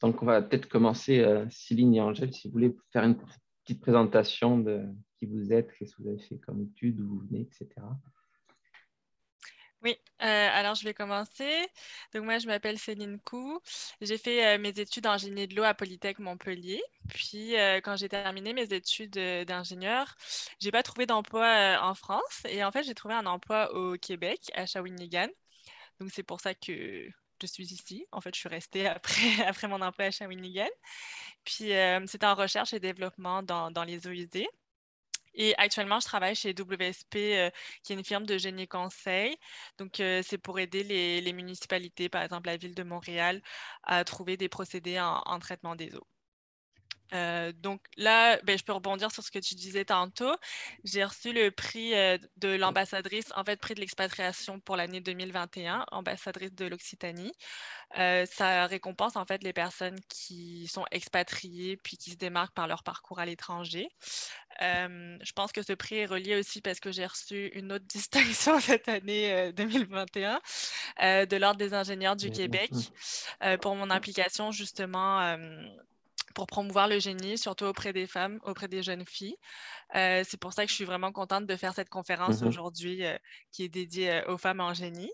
Donc, on va peut-être commencer, Céline et Angèle, si vous voulez faire une petite présentation de qui vous êtes, qu'est-ce que vous avez fait comme études, d'où vous venez, etc. Oui, alors je vais commencer. Donc moi, je m'appelle Céline Cou. J'ai fait mes études en génie de l'eau à Polytech Montpellier. Puis, quand j'ai terminé mes études d'ingénieur, j'ai pas trouvé d'emploi en France. Et en fait, j'ai trouvé un emploi au Québec, à Shawinigan. Donc c'est pour ça que je suis ici. En fait, je suis restée après, après mon emploi à Shawinigan. Puis, c'était en recherche et développement dans les eaux usées. Et actuellement, je travaille chez WSP, qui est une firme de génie conseil. Donc, c'est pour aider les municipalités, par exemple la ville de Montréal, à trouver des procédés en traitement des eaux. Donc là, je peux rebondir sur ce que tu disais tantôt. J'ai reçu le prix de l'ambassadrice, en fait, prix de l'expatriation pour l'année 2021, ambassadrice de l'Occitanie. Ça récompense en fait les personnes qui sont expatriées puis qui se démarquent par leur parcours à l'étranger. Je pense que ce prix est relié aussi parce que j'ai reçu une autre distinction cette année 2021 de l'Ordre des ingénieurs du Québec pour mon implication justement pour promouvoir le génie, surtout auprès des femmes, auprès des jeunes filles. C'est pour ça que je suis vraiment contente de faire cette conférence aujourd'hui qui est dédiée aux femmes en génie.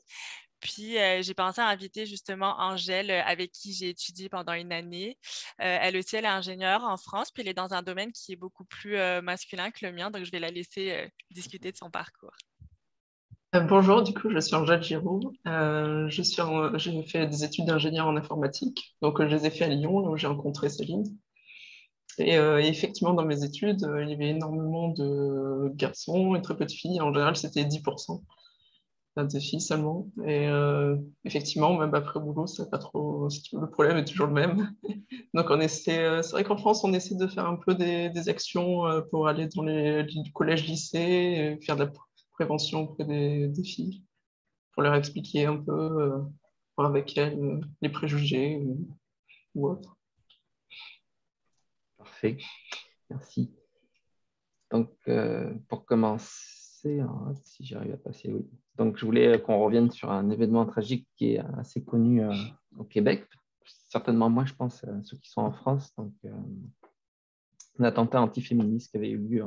Puis, j'ai pensé à inviter justement Angèle, avec qui j'ai étudié pendant une année. Elle aussi, elle est ingénieure en France, puis elle est dans un domaine qui est beaucoup plus masculin que le mien, donc je vais la laisser discuter de son parcours. Bonjour, du coup, je suis Angèle Giroux. J'ai fait des études d'ingénieur en informatique. Donc, je les ai fait à Lyon, là où j'ai rencontré Céline. Et effectivement, dans mes études, il y avait énormément de garçons et très peu de filles. En général, c'était 10% des filles seulement. Et effectivement, même après le boulot, c'est pas trop... le problème est toujours le même. Donc, c'est vrai qu'en France, on essaie de faire un peu des actions pour aller dans les collèges, lycées, et faire de la prévention auprès des filles pour leur expliquer un peu, voir avec elles les préjugés ou autres. Parfait, merci. Donc, pour commencer, si j'arrive à passer, oui. Donc, je voulais qu'on revienne sur un événement tragique qui est assez connu au Québec. Certainement, moi, je pense à ceux qui sont en France. Donc, un attentat antiféministe qui avait eu lieu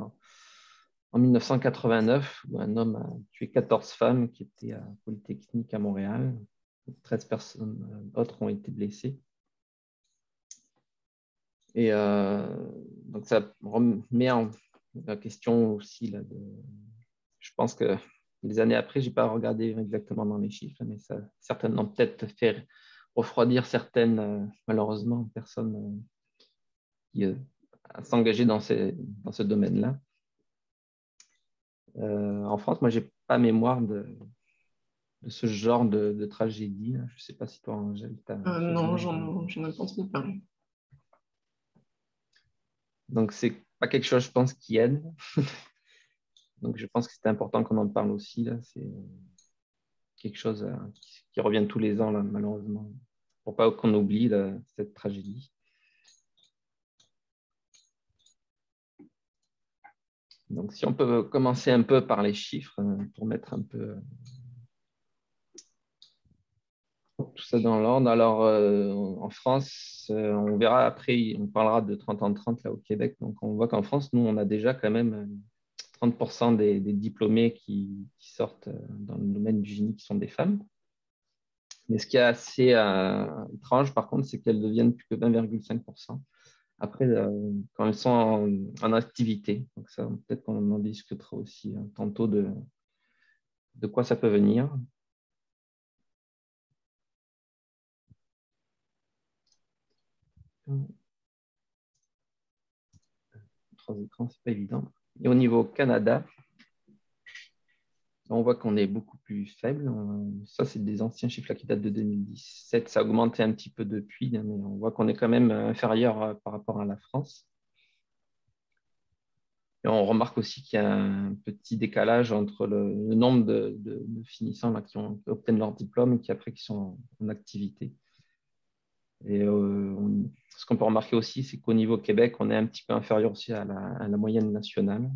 en 1989, où un homme a tué 14 femmes qui étaient à Polytechnique à Montréal. 13 personnes autres ont été blessées. Et donc, ça remet en question aussi, là, je pense que les années après, je n'ai pas regardé exactement dans les chiffres, mais ça a certainement peut-être fait refroidir certaines, malheureusement, personnes qui s'engager dans ce domaine-là. En France, moi, je n'ai pas mémoire de ce genre de tragédie. Je ne sais pas si toi, Angèle, tu as Non, j'en ai pas entendu parler. Donc, c'est pas quelque chose, je pense, qui aide. Donc, je pense que c'est important qu'on en parle aussi. Là. C'est quelque chose qui revient tous les ans, là, malheureusement, pour pas qu'on oublie là, cette tragédie. Donc, si on peut commencer un peu par les chiffres, pour mettre un peu tout ça dans l'ordre. Alors, en France, on verra après, on parlera de 30 en 30 là au Québec. Donc, on voit qu'en France, nous, on a déjà quand même 30% des diplômés qui sortent dans le domaine du génie qui sont des femmes. Mais ce qui est assez étrange, par contre, c'est qu'elles deviennent plus que 20,5% après, quand elles sont en activité. Donc, ça, peut-être qu'on en discutera aussi tantôt de quoi ça peut venir. Trois écrans, c'est pas évident. Et au niveau Canada, on voit qu'on est beaucoup plus faible. Ça, c'est des anciens chiffres là, qui datent de 2017. Ça a augmenté un petit peu depuis, mais on voit qu'on est quand même inférieur par rapport à la France. Et on remarque aussi qu'il y a un petit décalage entre le nombre de finissants là, qui obtiennent leur diplôme et qui après qui sont en activité. Et ce qu'on peut remarquer aussi, c'est qu'au niveau Québec, on est un petit peu inférieur aussi à la moyenne nationale.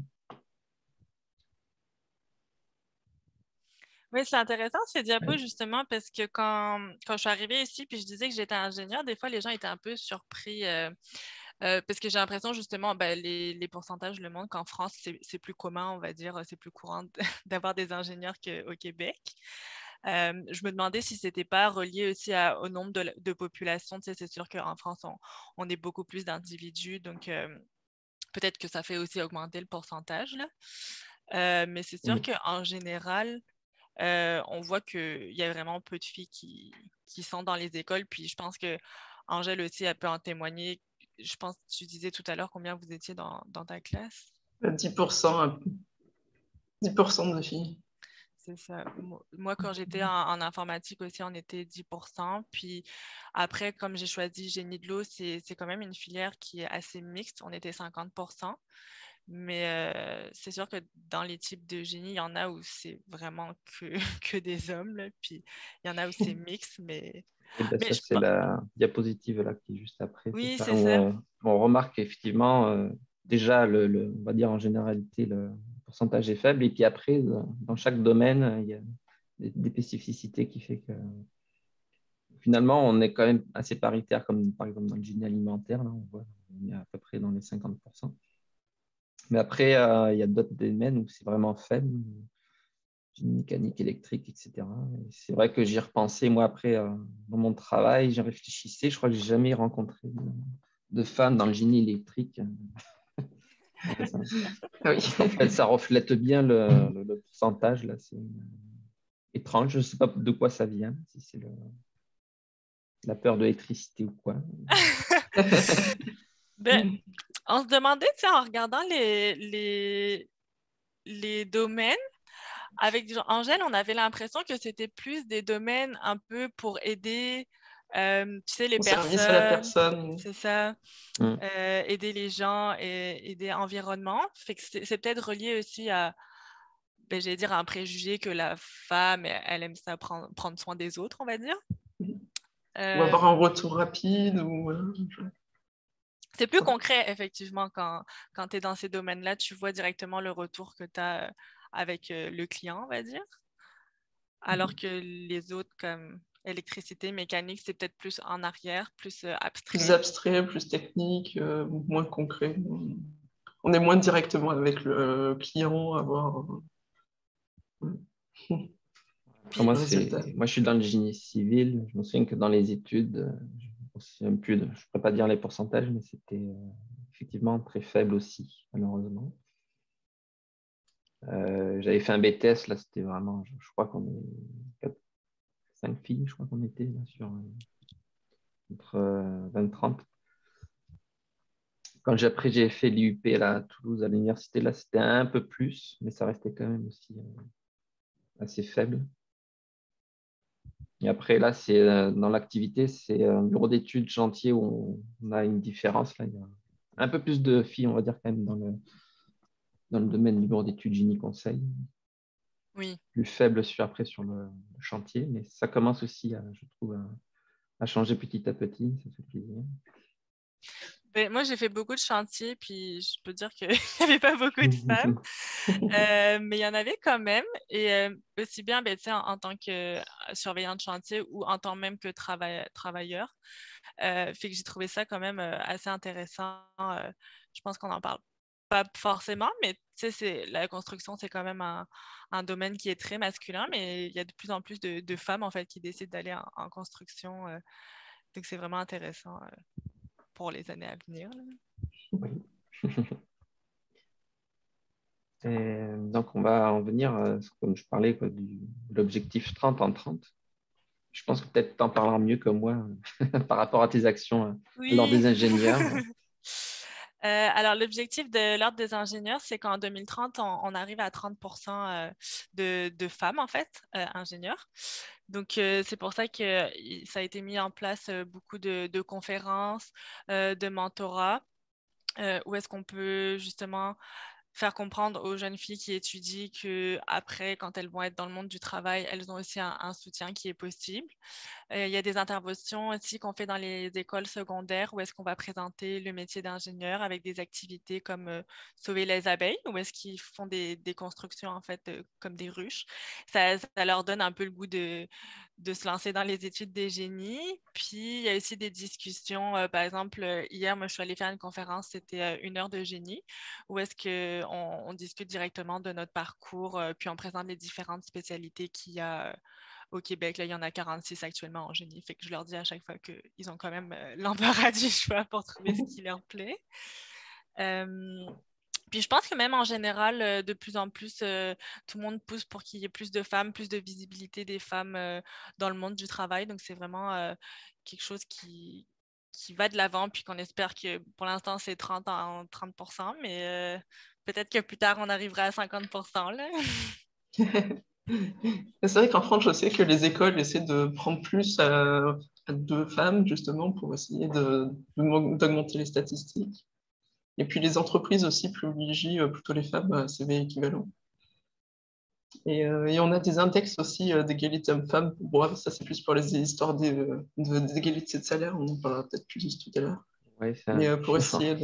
Oui, c'est intéressant ces diapos justement parce que quand je suis arrivée ici puis je disais que j'étais ingénieure, des fois les gens étaient un peu surpris parce que j'ai l'impression justement, les pourcentages le montrent qu'en France, c'est plus commun, on va dire, c'est plus courant d'avoir des ingénieurs qu'au Québec. Je me demandais si c'était pas relié aussi au nombre de population. Tu sais, c'est sûr qu'en France, on est beaucoup plus d'individus, donc peut-être que ça fait aussi augmenter le pourcentage, là. Mais c'est sûr Oui. qu'en général, on voit qu'il y a vraiment peu de filles qui sont dans les écoles. Puis je pense que Angèle aussi, elle peut en témoigner. Je pense que tu disais tout à l'heure combien vous étiez dans ta classe. 10%, 10% de filles. C'est ça. Moi, quand j'étais en informatique aussi, on était 10%. Puis après, comme j'ai choisi génie de l'eau, c'est quand même une filière qui est assez mixte. On était 50%. Mais c'est sûr que dans les types de génie, il y en a où c'est vraiment que des hommes, là, puis il y en a où c'est mix, mais, Et ben, mais ça, je c'est la diapositive là, qui est juste après. C'est oui, ça, c'est où ça. on remarque effectivement, déjà, on va dire en généralité, le pourcentage est faible. Et puis après, dans chaque domaine, il y a des spécificités qui fait que finalement, on est quand même assez paritaire, comme par exemple dans le génie alimentaire. Là, on voit, on est à peu près dans les 50%. Mais après, il y a d'autres domaines où c'est vraiment faible, génie mécanique, électrique, etc. Et c'est vrai que j'y repensais, moi, après, dans mon travail, j'y réfléchissais. Je crois que j'ai jamais rencontré de femmes dans le génie électrique. Ça, Oui. en fait, ça reflète bien le pourcentage. Là, c'est étrange. Je ne sais pas de quoi ça vient, si c'est la peur de l'électricité ou quoi. Ben, on se demandait, tu sais, en regardant les domaines, avec Angèle, on avait l'impression que c'était plus des domaines un peu pour aider, tu sais, les Au service à la personnes, personne. c'est ça, Mm. aider les gens et aider l'environnement. Fait que c'est peut-être relié aussi à, j'allais dire, à un préjugé que la femme, elle aime ça prendre soin des autres, on va dire. Ou avoir Euh, un retour rapide. Ou, c'est plus concret, effectivement, quand tu es dans ces domaines-là, tu vois directement le retour que tu as avec le client, on va dire. Alors que les autres, comme électricité, mécanique, c'est peut-être plus en arrière, plus plus abstrait. abstrait, plus technique, moins concret. On est moins directement avec le client à voir Après, Puis, moi, je suis dans le génie civil. Je me souviens que dans les études, je me souviens plus je ne pourrais pas dire les pourcentages, mais c'était effectivement très faible aussi, malheureusement. J'avais fait un BTS, là, c'était vraiment, je crois qu'on est 5 filles, je crois qu'on était là, sur entre 20-30. Quand après j'ai fait l'IUP là, à Toulouse, à l'université, là, c'était un peu plus, mais ça restait quand même aussi assez faible. Et après, là, c'est dans l'activité, c'est un bureau d'études chantier où on a une différence. Là. Il y a un peu plus de filles, on va dire, quand même, dans le domaine du bureau d'études génie conseil. oui. Plus faible après sur le chantier, mais ça commence aussi, je trouve, à changer petit à petit. Ça fait plaisir. Ben, moi, j'ai fait beaucoup de chantiers, puis je peux dire qu'il n'y avait pas beaucoup de femmes, mais il y en avait quand même. Et aussi bien ben, en tant que surveillant de chantier ou en tant même que travailleur. Fait que j'ai trouvé ça quand même assez intéressant. Je pense qu'on n'en parle pas forcément, mais la construction, c'est quand même un domaine qui est très masculin, mais il y a de plus en plus de femmes en fait qui décident d'aller en construction. Donc c'est vraiment intéressant pour les années à venir, là. Oui. Et donc, on va en venir, comme je parlais, quoi, de l'objectif 30 en 30. Je pense que peut-être tu en parleras mieux que moi par rapport à tes actions à l'ordre Oui. des ingénieurs. Alors, l'objectif de l'Ordre des ingénieurs, c'est qu'en 2030, on arrive à 30% de femmes, en fait, ingénieurs. Donc, c'est pour ça que ça a été mis en place beaucoup de conférences, de mentorats, où est-ce qu'on peut justement faire comprendre aux jeunes filles qui étudient qu'après, quand elles vont être dans le monde du travail, elles ont aussi un soutien qui est possible. Il y a des interventions aussi qu'on fait dans les écoles secondaires où est-ce qu'on va présenter le métier d'ingénieur avec des activités comme sauver les abeilles, où est-ce qu'ils font des constructions en fait comme des ruches. Ça leur donne un peu le goût de se lancer dans les études des génies. Puis, il y a aussi des discussions. Par exemple, hier, moi, je suis allée faire une conférence, c'était 1 heure de génie, où est-ce qu'on discute directement de notre parcours, puis on présente les différentes spécialités qu'il y a au Québec. Là, il y en a 46 actuellement en génie. Fait que je leur dis à chaque fois qu'ils ont quand même l'embarras du choix pour trouver ce qui leur plaît. Puis je pense que même en général, de plus en plus, tout le monde pousse pour qu'il y ait plus de femmes, plus de visibilité des femmes dans le monde du travail. Donc, c'est vraiment quelque chose qui va de l'avant, puis qu'on espère que pour l'instant, c'est 30%, mais peut-être que plus tard, on arrivera à 50%, là. C'est vrai qu'en France, je sais que les écoles essaient de prendre plus de femmes, justement, pour essayer d'augmenter les statistiques. Et puis les entreprises aussi privilégient plutôt les femmes à CV équivalent. Et on a des index aussi d'égalité hommes-femmes. Bon, ça, c'est plus pour les histoires d'égalité de salaire, on en parlera peut-être plus tout à l'heure. Ouais, Mais pour essayer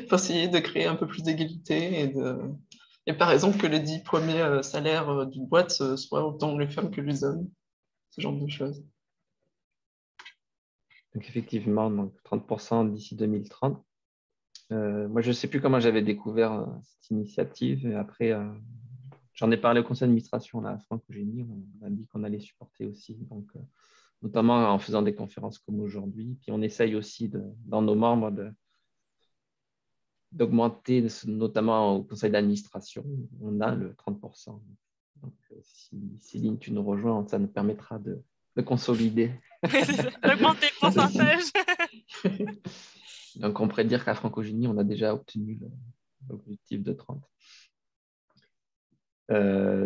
pour essayer de créer un peu plus d'égalité et par exemple que les 10 premiers salaires d'une boîte soient autant les femmes que les hommes, ce genre de choses. Donc effectivement, donc 30% d'ici 2030. Moi, je ne sais plus comment j'avais découvert cette initiative. Et après, j'en ai parlé au conseil d'administration là, à Francogénie. On a dit qu'on allait supporter aussi, donc, notamment en faisant des conférences comme aujourd'hui. Puis on essaye aussi, dans nos membres, d'augmenter, notamment au conseil d'administration. On a le 30%. Donc, si Céline, tu nous rejoins, ça nous permettra de consolider. D'augmenter le pourcentage. Donc, on pourrait dire qu'à Francogénie, on a déjà obtenu l'objectif de 30.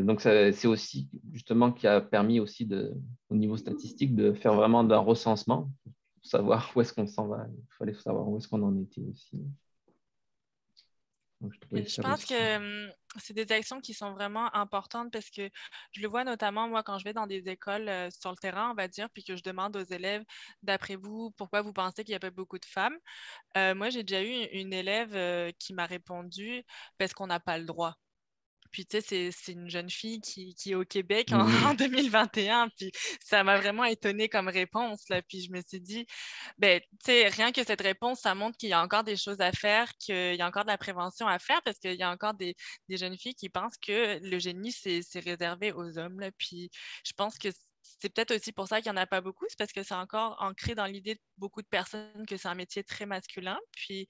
Donc, c'est aussi justement qui a permis aussi au niveau statistique de faire vraiment d'un recensement pour savoir où est-ce qu'on s'en va. Il fallait savoir où est-ce qu'on en était aussi. Donc, je pense que c'est des actions qui sont vraiment importantes parce que je le vois notamment, moi, quand je vais dans des écoles sur le terrain, on va dire, puis que je demande aux élèves, d'après vous, pourquoi vous pensez qu'il n'y a pas beaucoup de femmes? Moi, j'ai déjà eu une élève qui m'a répondu parce qu'on n'a pas le droit. Puis, tu sais, c'est une jeune fille qui est au Québec en 2021. Puis, ça m'a vraiment étonnée comme réponse, là. Puis, je me suis dit, ben, tu sais, rien que cette réponse, ça montre qu'il y a encore des choses à faire, qu'il y a encore de la prévention à faire, parce qu'il y a encore des jeunes filles qui pensent que le génie, c'est réservé aux hommes, là. Puis, je pense que c'est peut-être aussi pour ça qu'il n'y en a pas beaucoup, c'est parce que c'est encore ancré dans l'idée de beaucoup de personnes que c'est un métier très masculin. Puis,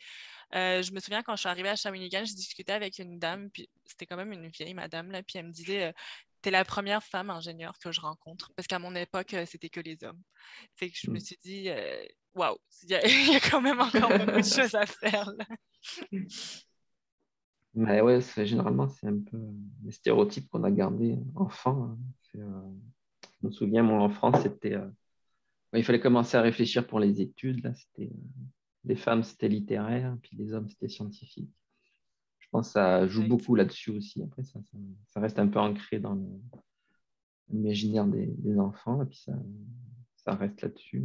je me souviens quand je suis arrivée à Shawinigan, je discutais avec une dame, puis c'était quand même une vieille madame, là, puis elle me disait t'es la première femme ingénieure que je rencontre, parce qu'à mon époque, c'était que les hommes. Fait que je me suis dit waouh, il y a quand même encore beaucoup de choses à faire, là. Mais ouais, généralement, c'est un peu les stéréotypes qu'on a gardés enfant. Hein. Je me souviens, mon enfance, c'était. Il fallait commencer à réfléchir pour les études. Là, les femmes, c'était littéraire, puis les hommes, c'était scientifique. Je pense que ça joue beaucoup là-dessus aussi. Après, ça reste un peu ancré dans l'imaginaire des enfants, et puis ça reste là-dessus.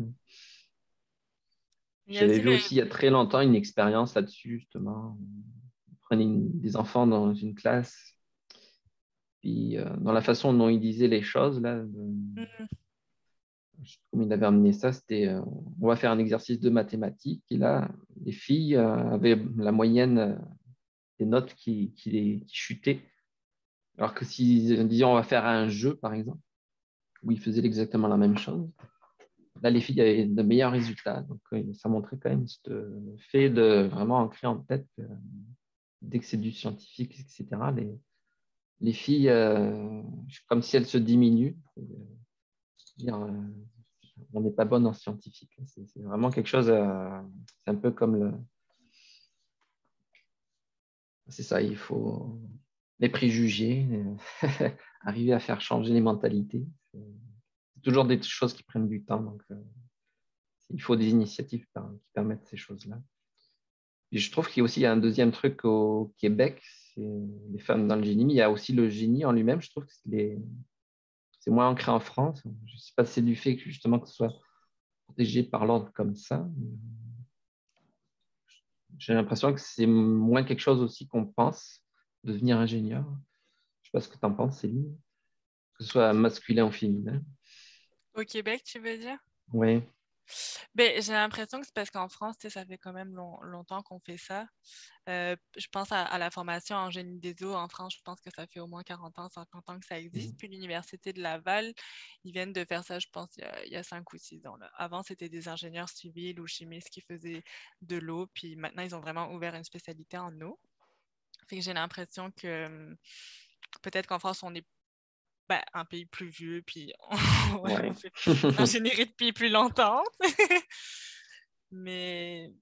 J'avais vu aussi il y a très longtemps une expérience là-dessus, justement. On prenait des enfants dans une classe, puis dans la façon dont ils disaient les choses, là, je sais pas comment il avait amené ça, c'était on va faire un exercice de mathématiques, et là, les filles avaient la moyenne des notes qui chutaient. Alors que si, disons, on va faire un jeu, par exemple, où ils faisaient exactement la même chose, là, les filles avaient de meilleurs résultats. Donc, ça montrait quand même ce fait de vraiment ancrer en tête que dès que c'est du scientifique, etc., les filles, comme si elles se diminuent. On n'est pas bonne en scientifique. C'est vraiment quelque chose, c'est un peu comme c'est ça, il faut les préjugés, arriver à faire changer les mentalités. C'est toujours des choses qui prennent du temps, donc il faut des initiatives qui permettent ces choses-là. Et je trouve qu'il y a aussi un deuxième truc au Québec, c'est les femmes dans le génie, mais il y a aussi le génie en lui-même. Je trouve que c'est moins ancré en France. Je ne sais pas si c'est du fait que justement que ce soit protégé par l'ordre comme ça. J'ai l'impression que c'est moins quelque chose aussi qu'on pense, devenir ingénieur. Je ne sais pas ce que tu en penses, Céline, que ce soit masculin ou féminin. Au Québec, tu veux dire? Oui, Ben, j'ai l'impression que c'est parce qu'en France, tu sais, ça fait quand même longtemps qu'on fait ça. Je pense à la formation en génie des eaux en France, je pense que ça fait au moins 40 ans, 50 ans que ça existe. Puis l'Université de Laval, ils viennent de faire ça, je pense, il y a 5 ou 6 ans. Là. Avant, c'était des ingénieurs civils ou chimistes qui faisaient de l'eau, puis maintenant, ils ont vraiment ouvert une spécialité en eau. Fait que j'ai l'impression que peut-être qu'en France, on est un pays plus vieux, puis on ouais. fait l'ingénierie depuis plus longtemps. Mais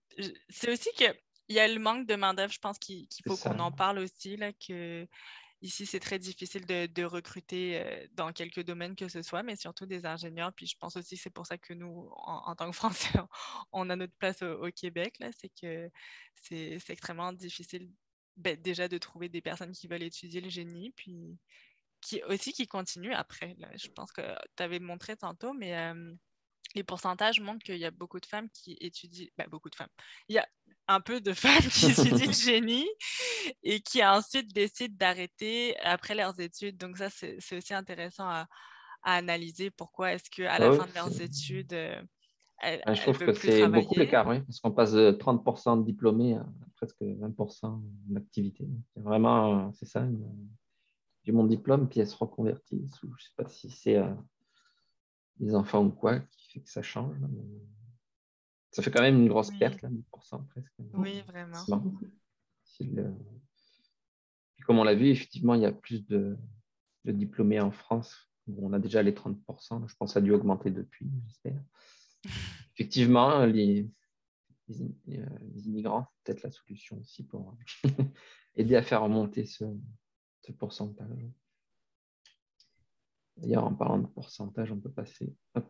c'est aussi qu'il y a le manque de main-d'œuvre, je pense qu'il C'est faut qu'on ça. en parle aussi, là, que ici, c'est très difficile de recruter dans quelques domaines que ce soit, mais surtout des ingénieurs. Puis je pense aussi que c'est pour ça que nous, en tant que Français, on a notre place au Québec, là, c'est que c'est extrêmement difficile déjà de trouver des personnes qui veulent étudier le génie, puis qui continuent après. Là. Je pense que tu avais montré tantôt, mais les pourcentages montrent qu'il y a beaucoup de femmes qui étudient, beaucoup de femmes. Il y a un peu de femmes qui étudient le génie et qui ensuite décident d'arrêter après leurs études. Donc ça, c'est aussi intéressant à analyser. Pourquoi est-ce qu'à la Ouais, fin de leurs études, elles je ne trouve veulent que plus c'est beaucoup travailler? l'écart, oui, parce qu'on passe de 30% de diplômés à presque 20% d'activité. C'est vraiment, c'est ça, j'ai mon diplôme, puis elles se reconvertissent, ou je ne sais pas si c'est les enfants ou quoi qui fait que ça change. Là, mais ça fait quand même une grosse Oui, perte, là, 10% presque. oui, vraiment. Puis comme on l'a vu, effectivement, il y a plus de diplômés en France. On a déjà les 30%. Je pense que ça a dû augmenter depuis, j'espère. Effectivement, les immigrants, c'est peut-être la solution aussi pour aider à faire remonter ce pourcentage. D'ailleurs, en parlant de pourcentage, on peut passer. Hop,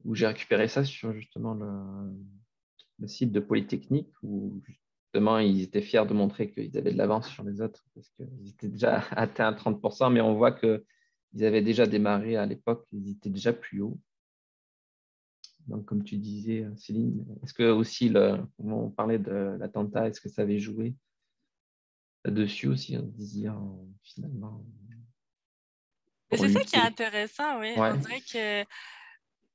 où j'ai récupéré ça sur justement le site de Polytechnique, où justement ils étaient fiers de montrer qu'ils avaient de l'avance sur les autres parce qu'ils étaient déjà atteints à 30%, mais on voit qu'ils avaient déjà démarré à l'époque, ils étaient déjà plus haut. Donc, comme tu disais, Céline, est-ce que aussi, on parlait de l'attentat, est-ce que ça avait joué là-dessus aussi, en disant finalement, Mais pour c'est ça qui est lutter? intéressant, oui. Ouais, On dirait que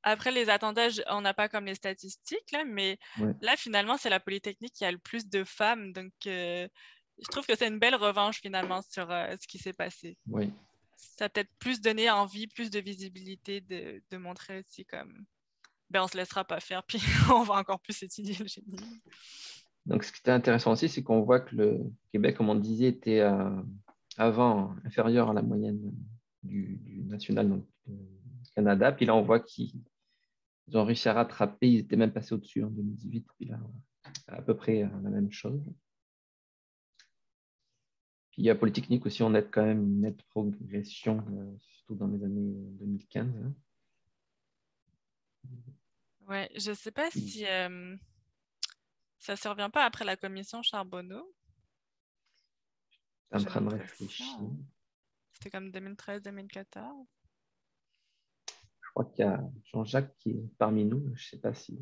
après les attentats, on n'a pas comme les statistiques, là, mais ouais, là, finalement, c'est la Polytechnique qui a le plus de femmes. Donc, je trouve que c'est une belle revanche, finalement, sur ce qui s'est passé. ouais. Ça a peut-être plus donné envie, plus de visibilité de montrer aussi comme, on se laissera pas faire, puis on va encore plus étudier le génie. Donc, ce qui était intéressant aussi, c'est qu'on voit que le Québec, comme on disait, était avant inférieur à la moyenne du national, donc du Canada. Puis là, on voit qu'ils ont réussi à rattraper. Ils étaient même passés au-dessus en 2018. Puis là, à peu près la même chose. Puis à Polytechnique aussi, on note quand même une nette progression, surtout dans les années 2015. Hein. Ouais, je sais pas si ça ne survient pas après la commission Charbonneau. En J'ai train de l'impression. réfléchir. Hein. C'était comme 2013-2014. Je crois qu'il y a Jean-Jacques qui est parmi nous. Je ne sais pas si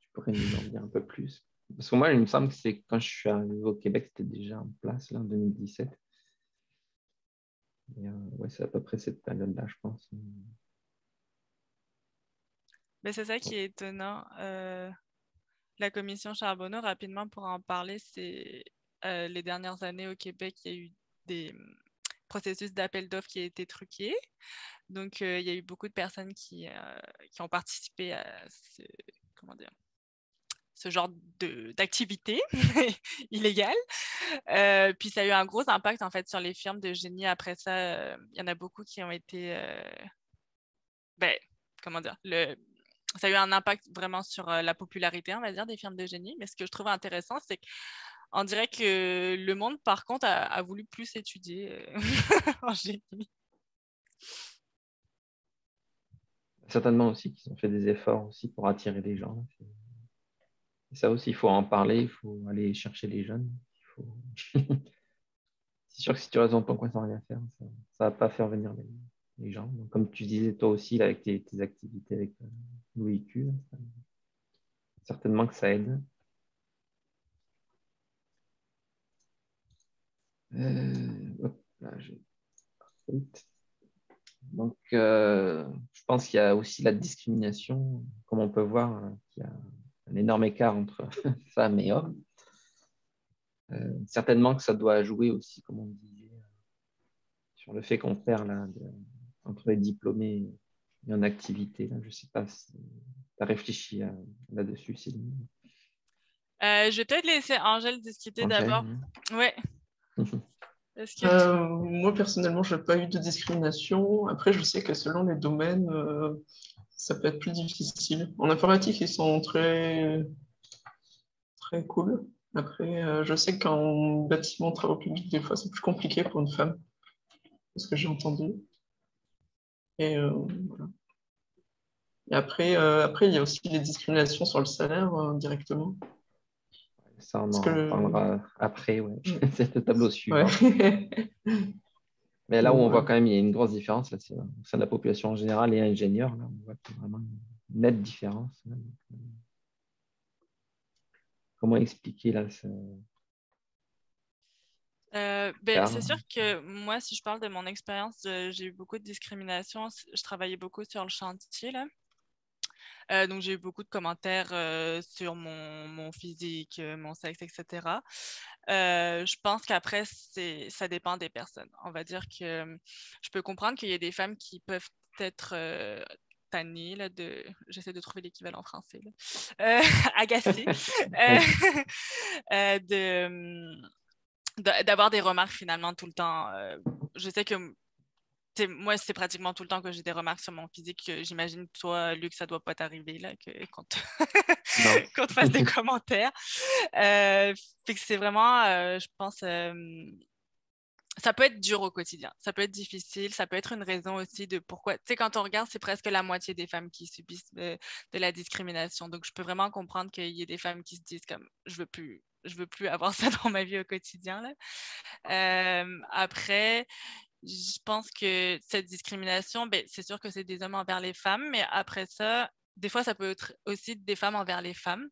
tu pourrais nous en dire un peu plus. Parce que moi, il me semble que c'est quand je suis arrivé au Québec, c'était déjà en place, là, en 2017. Et, ouais, c'est à peu près cette période-là, je pense. Mais c'est ça qui est étonnant. La commission Charbonneau, rapidement pour en parler, c'est les dernières années au Québec, il y a eu des processus d'appel d'offres qui a été truqué. Donc, il y a eu beaucoup de personnes qui ont participé à comment dire, ce genre d'activité illégale. Puis ça a eu un gros impact en fait sur les firmes de génie. Après ça, il y en a beaucoup qui ont été, comment dire, ça a eu un impact vraiment sur la popularité, on va dire, des firmes de génie. Mais ce que je trouve intéressant, c'est qu'on dirait que le monde, par contre, a voulu plus étudier en génie. Certainement aussi qu'ils ont fait des efforts aussi pour attirer les gens. Et ça aussi, il faut en parler, il faut aller chercher les jeunes. Il C'est sûr que si tu restes dans ton coin sans rien faire, ça va pas faire venir les gens. Donc, comme tu disais toi aussi, là, avec tes activités avec l'OIQ, certainement que ça aide. Hop, là, donc, je pense qu'il y a aussi la discrimination, comme on peut voir, qu'il y a un énorme écart entre femmes et hommes. Certainement que ça doit jouer aussi, comme on disait, sur le fait qu'on perd là, entre les diplômés et en activité. Là. Je ne sais pas si tu as réfléchi là-dessus, Céline. Je vais peut-être laisser Angèle discuter d'abord. Ouais. Moi, personnellement, je n'ai pas eu de discrimination. Après, je sais que selon les domaines, ça peut être plus difficile. En informatique, ils sont très, très cool. Après, je sais qu'en bâtiment, travaux publics, des fois, c'est plus compliqué pour une femme, c'est ce que j'ai entendu. Et voilà. Et après, il y a aussi les discriminations sur le salaire directement. Ça, on en parlera après, ouais. C'est le tableau suivant. Ouais. Mais là où on voit quand même il y a une grosse différence, là, c'est au sein de la population en général et ingénieurs, là, on voit qu'il y a vraiment une nette différence. Là. Comment expliquer là c'est sûr que moi, si je parle de mon expérience, j'ai eu beaucoup de discrimination. Je travaillais beaucoup sur le chantier, là. Donc, j'ai eu beaucoup de commentaires sur mon physique, mon sexe, etc. Je pense qu'après, ça dépend des personnes. On va dire que je peux comprendre qu'il y a des femmes qui peuvent être tannées, là, j'essaie de trouver l'équivalent français, agacées, d'avoir des remarques finalement tout le temps. Je sais que moi, c'est pratiquement tout le temps que j'ai des remarques sur mon physique. J'imagine, toi, Luc, ça ne doit pas t'arriver là, qu'on te fasse des commentaires. Fait que c'est vraiment, je pense, ça peut être dur au quotidien. Ça peut être difficile. Ça peut être une raison aussi de pourquoi. Tu sais, quand on regarde, c'est presque la moitié des femmes qui subissent de la discrimination. Donc, je peux vraiment comprendre qu'il y ait des femmes qui se disent comme, je veux plus avoir ça dans ma vie au quotidien, là. Après, je pense que cette discrimination, c'est sûr que c'est des hommes envers les femmes, mais après ça, des fois, ça peut être aussi des femmes envers les femmes.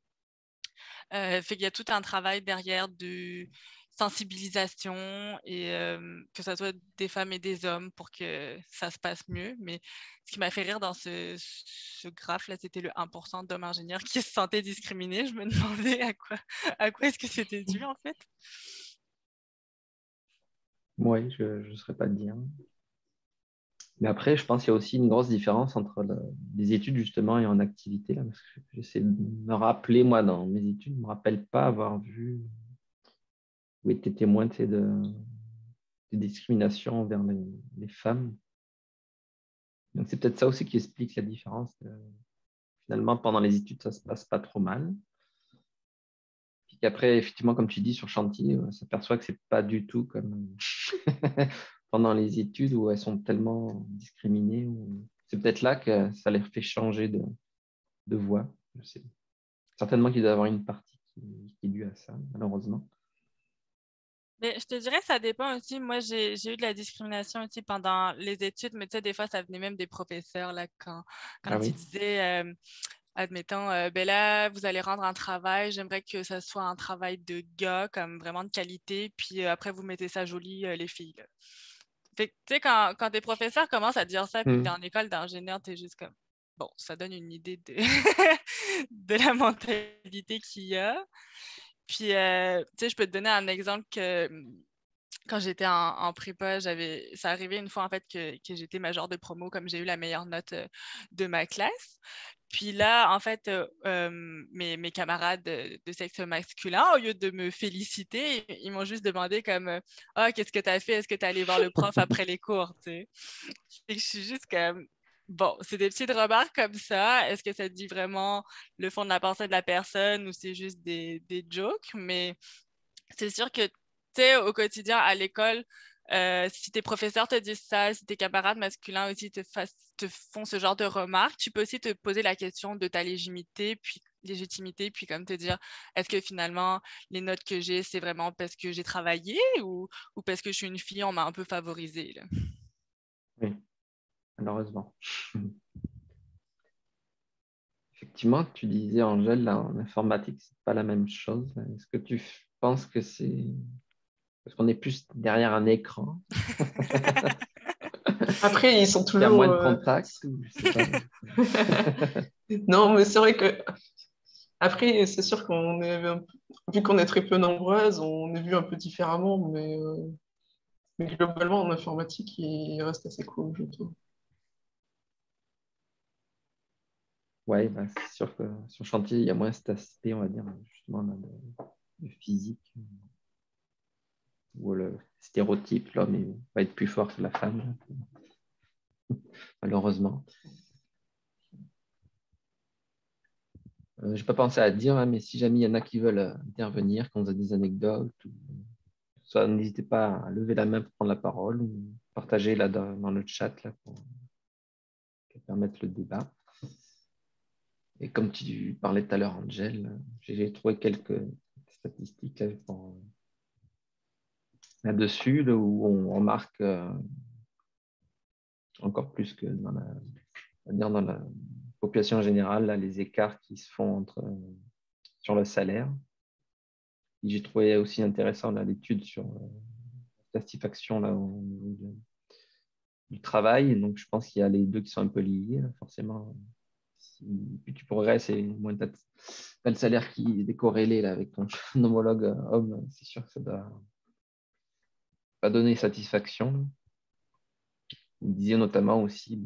Fait qu'il y a tout un travail derrière de sensibilisation et que ce soit des femmes et des hommes pour que ça se passe mieux. Mais ce qui m'a fait rire dans ce graphe-là, c'était le 1% d'hommes ingénieurs qui se sentaient discriminés. Je me demandais à quoi est-ce que c'était dû, en fait. Oui, je ne saurais pas te dire. Mais après, je pense qu'il y a aussi une grosse différence entre les études, justement, et en activité. Là, parce que j'essaie de me rappeler, moi, dans mes études, je ne me rappelle pas avoir vu ou été témoin de discrimination envers les femmes. Donc, c'est peut-être ça aussi qui explique la différence. Finalement, pendant les études, ça ne se passe pas trop mal. Puis qu'après, effectivement, comme tu dis, sur chantier, on s'aperçoit que ce n'est pas du tout comme pendant les études où elles sont tellement discriminées. C'est peut-être là que ça les fait changer de voie. Je sais. Certainement qu'il doit y avoir une partie qui est due à ça, malheureusement. Mais je te dirais que ça dépend aussi. Moi, j'ai eu de la discrimination aussi pendant les études, mais tu sais, des fois, ça venait même des professeurs là, quand ils disaient, admettons, ben là, vous allez rendre un travail, j'aimerais que ça soit un travail de gars, comme vraiment de qualité, puis après, vous mettez ça joli, les filles. Là. Fait que, tu sais, quand tes professeurs commencent à dire ça, puis que tu es en école d'ingénieur, tu es juste comme, bon, ça donne une idée de, de la mentalité qu'il y a. Puis, tu sais, je peux te donner un exemple que quand j'étais en prépa, ça arrivait une fois en fait que j'étais major de promo, comme j'ai eu la meilleure note de ma classe. Puis là, en fait, mes camarades de sexe masculin, au lieu de me féliciter, ils m'ont juste demandé comme ah, qu'est-ce que tu as fait? Est-ce que tu es allé voir le prof après les cours? Tu sais? Et je suis juste comme bon, c'est des petites remarques comme ça. Est-ce que ça dit vraiment le fond de la pensée de la personne ou c'est juste des jokes? Mais c'est sûr que, tu sais, au quotidien, à l'école, si tes professeurs te disent ça, si tes camarades masculins aussi te font ce genre de remarques, tu peux aussi te poser la question de ta légitimité, puis légitimité, puis comme te dire, est-ce que finalement, les notes que j'ai, c'est vraiment parce que j'ai travaillé ou parce que je suis une fille, on m'a un peu favorisée, là. Oui, malheureusement. Effectivement, tu disais, Angèle, là, en informatique, c'est pas la même chose. Est-ce que tu penses que c'est parce qu'on est plus derrière un écran, Après, ils sont qu'il y a toujours... moins de contact ou je sais pas. Non, mais c'est vrai que après, c'est sûr qu'on est vu qu'on est très peu nombreuses, on est vu un peu différemment, mais globalement, en informatique, il reste assez cool, je trouve. Ouais, bah, c'est sûr que sur chantier, il y a moins cet aspect, on va dire, justement, là, de physique, où le stéréotype, l'homme va être plus fort que la femme, malheureusement. Je n'ai pas pensé à dire, hein, mais si jamais il y en a qui veulent intervenir, quand vous avez des anecdotes, soit n'hésitez pas à lever la main pour prendre la parole ou partager là dans le chat là, pour permettre le débat. Et comme tu parlais tout à l'heure, Angèle, j'ai trouvé quelques statistiques là-dessus, où on remarque encore plus que dans la population générale, là, les écarts qui se font sur le salaire. J'ai trouvé aussi intéressant l'étude sur la satisfaction là, au niveau du travail. Donc, je pense qu'il y a les deux qui sont un peu liés, là, forcément. Plus tu progresses et moins tu as le salaire qui est décorrélé là, avec ton homologue homme, c'est sûr que ça doit pas donner satisfaction. Vous disiez notamment aussi,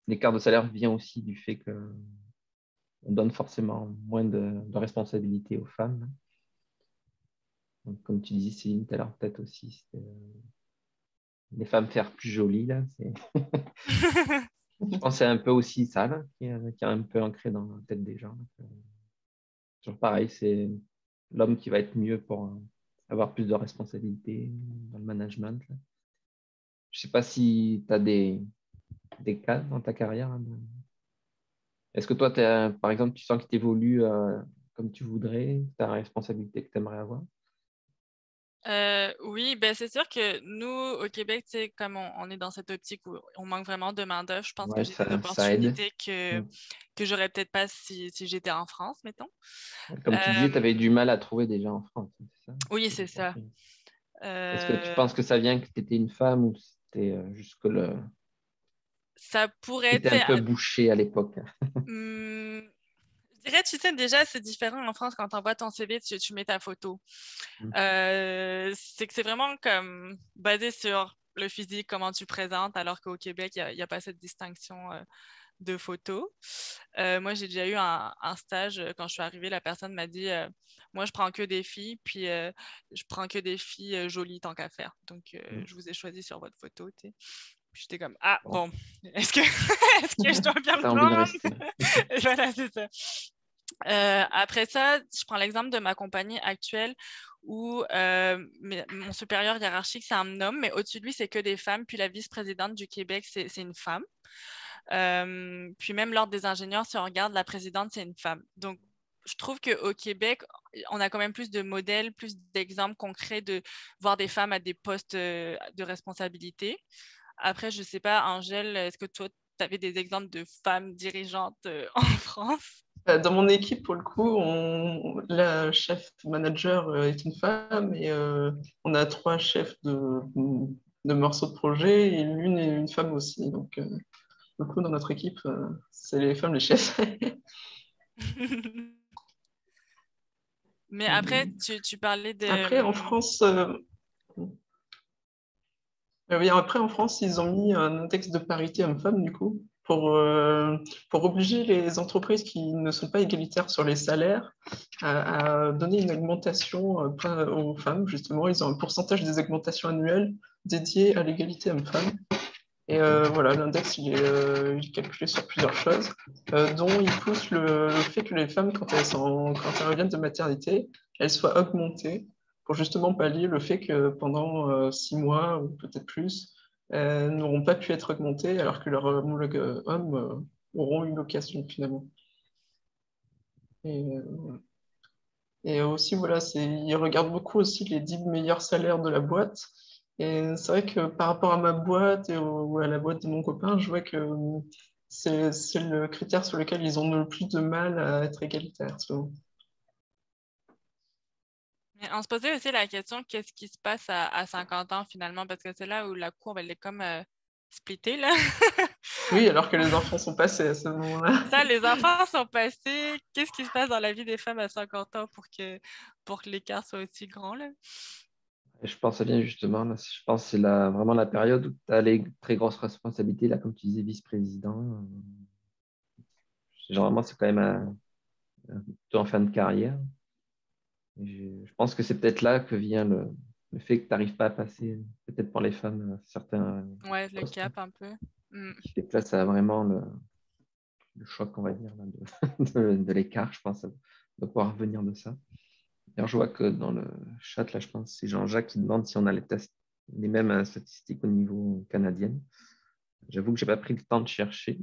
l'écart de salaire vient aussi du fait qu'on donne forcément moins de responsabilités aux femmes. Donc, comme tu disais, Céline, tout à l'heure, peut-être aussi, les femmes faire plus jolies, là. Je pense que c'est un peu aussi ça, là, qui est un peu ancré dans la tête des gens. Toujours pareil, c'est l'homme qui va être mieux pour avoir plus de responsabilités dans le management. Là. Je ne sais pas si tu as des cas dans ta carrière. Hein. Est-ce que toi, par exemple, tu sens que tu évolues comme tu voudrais, tu as la responsabilité que tu aimerais avoir? Oui, ben c'est sûr que nous, au Québec, tu sais, comme on est dans cette optique où on manque vraiment de main-d'œuvre, je pense que Ouais, j'ai des ça aide. opportunités que j'aurais peut-être pas si j'étais en France, mettons. Comme tu disais, tu Euh, avais du mal à trouver des gens en France, c'est ça? oui, c'est ça. Est-ce que tu Euh, penses que ça vient que tu étais une femme ou c'était juste que Ça pourrait c'était être, un peu bouché à l'époque? hum, je dirais, tu sais, déjà, c'est différent en France quand tu envoies ton CV, tu mets ta photo. Mm. C'est que c'est vraiment comme basé sur le physique, comment tu présentes, alors qu'au Québec, il n'y a pas cette distinction de photos. Moi, j'ai déjà eu un stage, quand je suis arrivée, la personne m'a dit moi, je prends que des filles, puis je prends que des filles jolies tant qu'à faire. Donc, je vous ai choisi sur votre photo. T'sais. Puis j'étais comme ah, Bon, bon, est-ce que, est-ce que je dois bien tu le as envie de prendre? rester. Et voilà, c'est ça. Après ça, je prends l'exemple de ma compagnie actuelle où mon supérieur hiérarchique, c'est un homme, mais au-dessus de lui, c'est que des femmes. Puis la vice-présidente du Québec, c'est une femme. Puis même l'ordre des ingénieurs, si on regarde, la présidente, c'est une femme. Donc, je trouve qu'au Québec, on a quand même plus de modèles, plus d'exemples concrets de voir des femmes à des postes de responsabilité. Après, je ne sais pas, Angèle, est-ce que toi, tu avais des exemples de femmes dirigeantes en France? Dans mon équipe, pour le coup, la chef manager est une femme et on a trois chefs de morceaux de projet et l'une est une femme aussi. Donc, du coup, dans notre équipe, c'est les femmes les chefs. Mais après, tu parlais Après, en de... France, oui, après, en France, ils ont mis un index de parité homme-femme, du coup, pour obliger les entreprises qui ne sont pas égalitaires sur les salaires à donner une augmentation aux femmes, justement. Ils ont un pourcentage des augmentations annuelles dédié à l'égalité homme-femme. Et voilà, l'index, il est calculé sur plusieurs choses, dont il pousse le fait que les femmes, quand elles reviennent de maternité, elles soient augmentées pour justement pallier le fait que pendant 6 mois ou peut-être plus, elles n'auront pas pu être augmentées alors que leurs homologues hommes auront eu l'occasion finalement. Et, et aussi, voilà, ils regardent beaucoup aussi les 10 meilleurs salaires de la boîte. Et c'est vrai que par rapport à ma boîte ou à la boîte de mon copain, je vois que c'est le critère sur lequel ils ont le plus de mal à être égalitaires, souvent. Mais on se posait aussi la question, qu'est-ce qui se passe à 50 ans finalement? Parce que c'est là où la courbe, elle est comme splittée, là. Oui, alors que les enfants sont passés à ce moment-là. Ça, les enfants sont passés. Qu'est-ce qui se passe dans la vie des femmes à 50 ans pour que l'écart soit aussi grand, là? Et je pense bien justement, là, je pense que c'est vraiment la période où tu as les très grosses responsabilités, là, comme tu disais, vice-président. Généralement, c'est quand même plutôt en fin de carrière. Je pense que c'est peut-être là que vient le fait que tu n'arrives pas à passer, peut-être pour les femmes, certains Ouais, le postes, cap un peu. Mm. qui fait que là, ça a vraiment le choc, on va dire, là, de l'écart, je pense, de pouvoir venir de ça. D'ailleurs, je vois que dans le chat, là, je pense que c'est Jean-Jacques qui demande si on a les tests, les mêmes statistiques au niveau canadien. J'avoue que je n'ai pas pris le temps de chercher.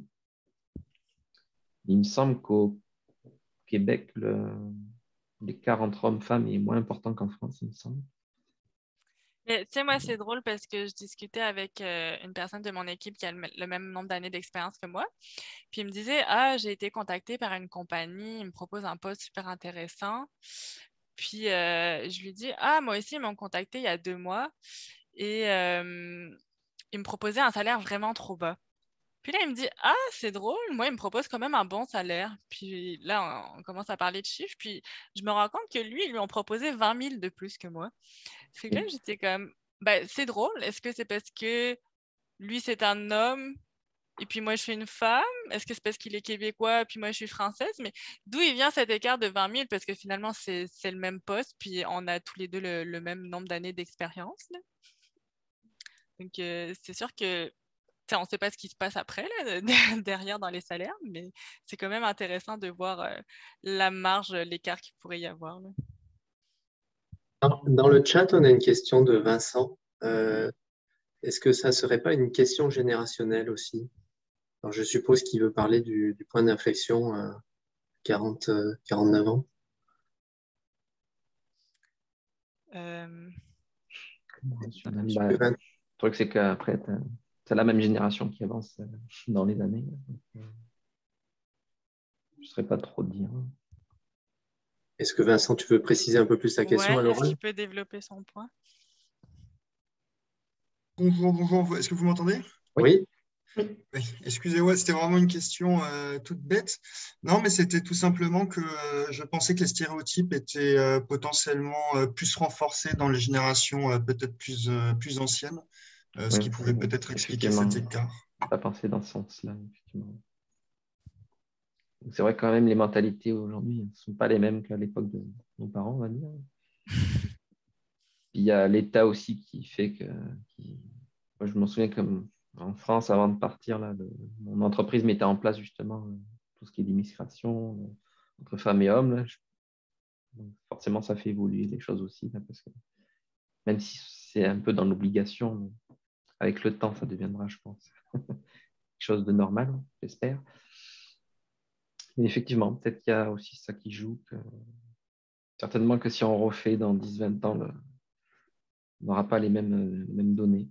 Il me semble qu'au Québec, l'écart entre hommes-femmes est moins important qu'en France, il me semble. Mais tu sais, moi, c'est drôle parce que je discutais avec une personne de mon équipe qui a le même nombre d'années d'expérience que moi. Puis il me disait, ah, j'ai été contactée par une compagnie, il me propose un poste super intéressant. Puis je lui dis, ah, moi aussi, ils m'ont contacté il y a 2 mois et ils me proposaient un salaire vraiment trop bas. Puis là, il me dit, ah, c'est drôle, moi, il me propose quand même un bon salaire. Puis là, on commence à parler de chiffres, puis je me rends compte que lui, ils lui ont proposé 20 000 de plus que moi. Fait que là, j'étais comme, ben, c'est drôle. Est-ce que c'est parce que lui, c'est un homme et puis moi, je suis une femme? Est-ce que c'est parce qu'il est québécois puis moi, je suis française? Mais d'où il vient cet écart de 20 000? Parce que finalement, c'est le même poste, puis on a tous les deux le même nombre d'années d'expérience, là. Donc, c'est sûr que on ne sait pas ce qui se passe après, là, derrière dans les salaires, mais c'est quand même intéressant de voir la marge, l'écart qu'il pourrait y avoir, là. Dans le chat, on a une question de Vincent. Est-ce que ça ne serait pas une question générationnelle aussi? Alors, je suppose qu'il veut parler du point d'inflexion 49 ans. Euh, Le truc, c'est qu'après, tu as la même génération qui avance dans les années. Je ne saurais pas trop dire. Est-ce que Vincent, tu veux préciser un peu plus la question à ouais, est-ce l'oral? qu'il peut développer son point? Bonjour, bonjour. Est-ce que vous m'entendez? Oui. Oui. Excusez-moi, c'était vraiment une question toute bête. Non, mais c'était tout simplement que je pensais que les stéréotypes étaient potentiellement plus renforcés dans les générations peut-être plus anciennes, ce Oui, qui pouvait peut-être expliquer effectivement, cet écart. pas pensé dans ce sens-là, effectivement. C'est vrai que quand même, les mentalités aujourd'hui ne sont pas les mêmes qu'à l'époque de nos parents, on va dire. Puis il y a l'État aussi qui fait que... Moi, je me souviens qu'en France, avant de partir, là, mon entreprise mettait en place justement tout ce qui est d'immigration entre femmes et hommes. Là. Donc, forcément, ça fait évoluer les choses aussi, là, parce que même si c'est un peu dans l'obligation, avec le temps, ça deviendra, je pense, quelque chose de normal, j'espère. Mais effectivement, peut-être qu'il y a aussi ça qui joue. Certainement que si on refait dans 10-20 ans, on n'aura pas les mêmes données.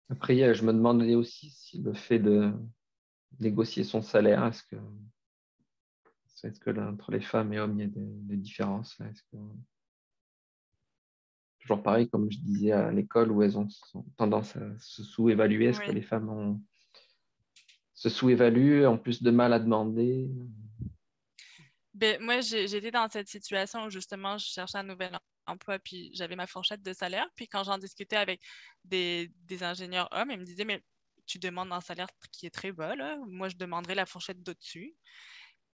Après, je me demandais aussi si le fait de négocier son salaire, est-ce que là, entre les femmes et hommes, il y a des différences là? Toujours pareil, comme je disais à l'école, où elles ont tendance à se sous-évaluer. Est-ce que Oui. les femmes se sous-évaluent, ont plus de mal à demander? Ben, moi, j'ai été dans cette situation où justement, je cherchais un nouvel emploi, puis j'avais ma fourchette de salaire. Puis quand j'en discutais avec des ingénieurs hommes, ils me disaient, mais tu demandes un salaire qui est très bas, là. Moi, je demanderais la fourchette d'au-dessus.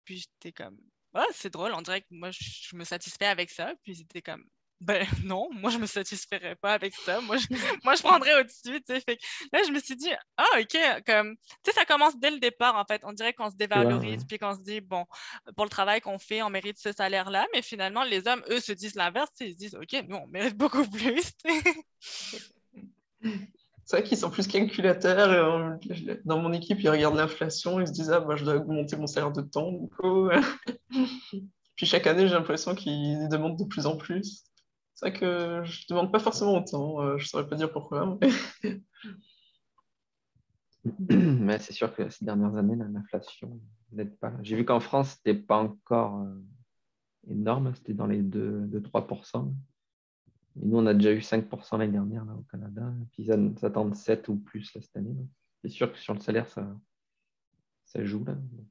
Puis j'étais comme, ah, c'est drôle, on dirait que moi, je me satisfais avec ça. Puis c'était comme, ben non, moi, je me satisferais pas avec ça. Moi, je prendrais au-dessus, tu sais. Fait que là, je me suis dit, ah, OK, comme, tu sais, ça commence dès le départ, en fait. On dirait qu'on se Tu vois, ouais. dévalorise, puis qu'on se dit, bon, pour le travail qu'on fait, on mérite ce salaire-là. Mais finalement, les hommes, eux, se disent l'inverse, tu sais. Ils se disent, OK, nous, on mérite beaucoup plus, tu sais. C'est vrai qu'ils sont plus calculateurs. Dans mon équipe, ils regardent l'inflation, ils se disent, ah, bah, je dois augmenter mon salaire de temps, du coup. Puis chaque année, j'ai l'impression qu'ils demandent de plus en plus. C'est vrai que je ne demande pas forcément autant. Je ne saurais pas dire pourquoi. Mais c'est sûr que ces dernières années, l'inflation n'aide pas. J'ai vu qu'en France, c'était pas encore énorme, c'était dans les 2-3%. Et nous, on a déjà eu 5% l'année dernière là, au Canada. Et puis ils s'attendent 7 ou plus là, cette année. Donc, c'est sûr que sur le salaire, ça joue. Là. Donc,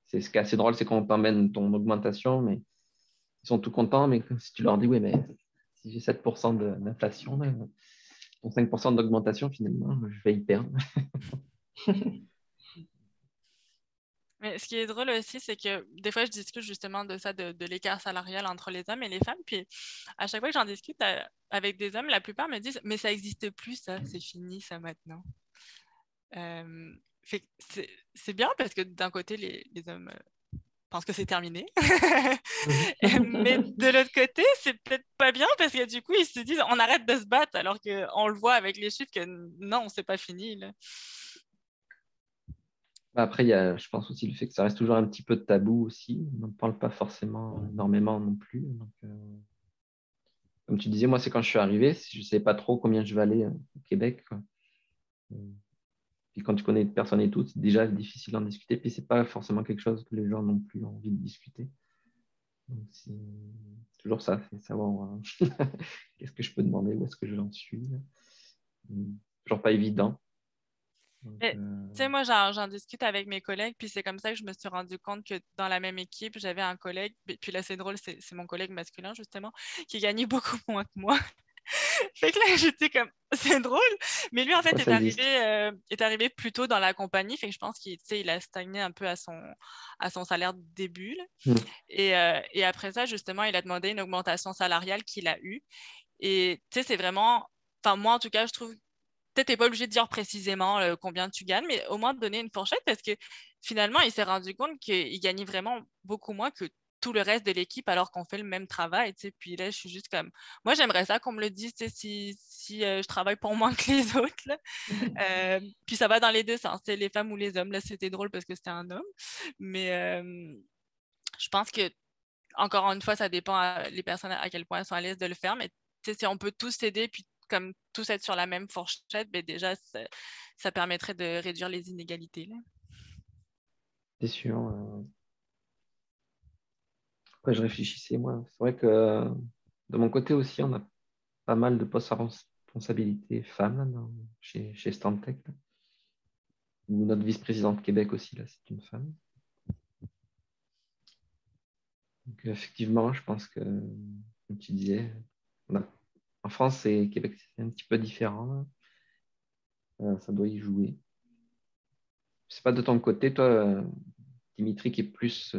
c'est ce qui est assez drôle, c'est qu'on t'emmène ton augmentation, mais ils sont tout contents. Mais si tu leur dis, oui, mais si j'ai 7% d'inflation, là, ton 5% d'augmentation, finalement, je vais y perdre. Mais ce qui est drôle aussi, c'est que des fois, je discute justement de ça, de l'écart salarial entre les hommes et les femmes. Puis à chaque fois que j'en discute avec des hommes, la plupart me disent, mais ça n'existe plus, ça, c'est fini, ça maintenant. Fait que c'est bien parce que d'un côté, les hommes pensent que c'est terminé. Mais de l'autre côté, c'est peut-être pas bien parce que du coup, ils se disent, on arrête de se battre alors qu'on le voit avec les chiffres que non, c'est pas fini, là. Après, il y a, je pense aussi le fait que ça reste toujours un petit peu de tabou aussi. On n'en parle pas forcément énormément non plus. Donc, comme tu disais, moi, c'est quand je suis arrivé, je ne savais pas trop combien je vais aller au Québec. Quoi. Puis quand tu connais des personnes et tout, c'est déjà difficile d'en discuter. Puis c'est pas forcément quelque chose que les gens n'ont plus envie de discuter. Donc, c'est toujours ça, c'est savoir qu'est-ce que je peux demander, où est-ce que j'en suis. Toujours pas évident. Donc, Tu sais, moi, j'en discute avec mes collègues, puis c'est comme ça que je me suis rendu compte que dans la même équipe, j'avais un collègue, puis là, c'est drôle, c'est mon collègue masculin, justement, qui gagnait beaucoup moins que moi. Fait que là, j'étais comme, c'est drôle, mais lui, en fait, ouais, ça existe. est arrivé plus tôt dans la compagnie, fait que je pense qu'il, tu sais, il a stagné un peu à son salaire de début, là. Et après ça, justement, il a demandé une augmentation salariale qu'il a eue. Et tu sais, c'est vraiment, enfin, moi, en tout cas, je trouve peut-être t'es pas obligé de dire précisément combien tu gagnes, mais au moins de donner une fourchette parce que finalement, il s'est rendu compte qu'il gagnait vraiment beaucoup moins que tout le reste de l'équipe alors qu'on fait le même travail. Tu sais. Puis là, je suis juste comme, moi, j'aimerais ça qu'on me le dise tu sais, si je travaille pour moins que les autres. Là. Puis ça va dans les deux sens, tu sais, les femmes ou les hommes. Là, c'était drôle parce que c'était un homme. Mais je pense que, encore une fois, ça dépend les personnes à quel point elles sont à l'aise de le faire. Mais tu sais, si on peut tous s'aider puis comme tous être sur la même fourchette, ben déjà, ça permettrait de réduire les inégalités. Là. C'est sûr. Après, je réfléchissais, moi. C'est vrai que de mon côté aussi, on a pas mal de postes à responsabilité femmes là, chez Stantec. Là. Ou notre vice-présidente Québec aussi, là, c'est une femme. Donc, effectivement, je pense que, comme tu disais, en France et Québec, c'est un petit peu différent. Ça doit y jouer. Je sais pas de ton côté, toi, Dimitri, qui est plus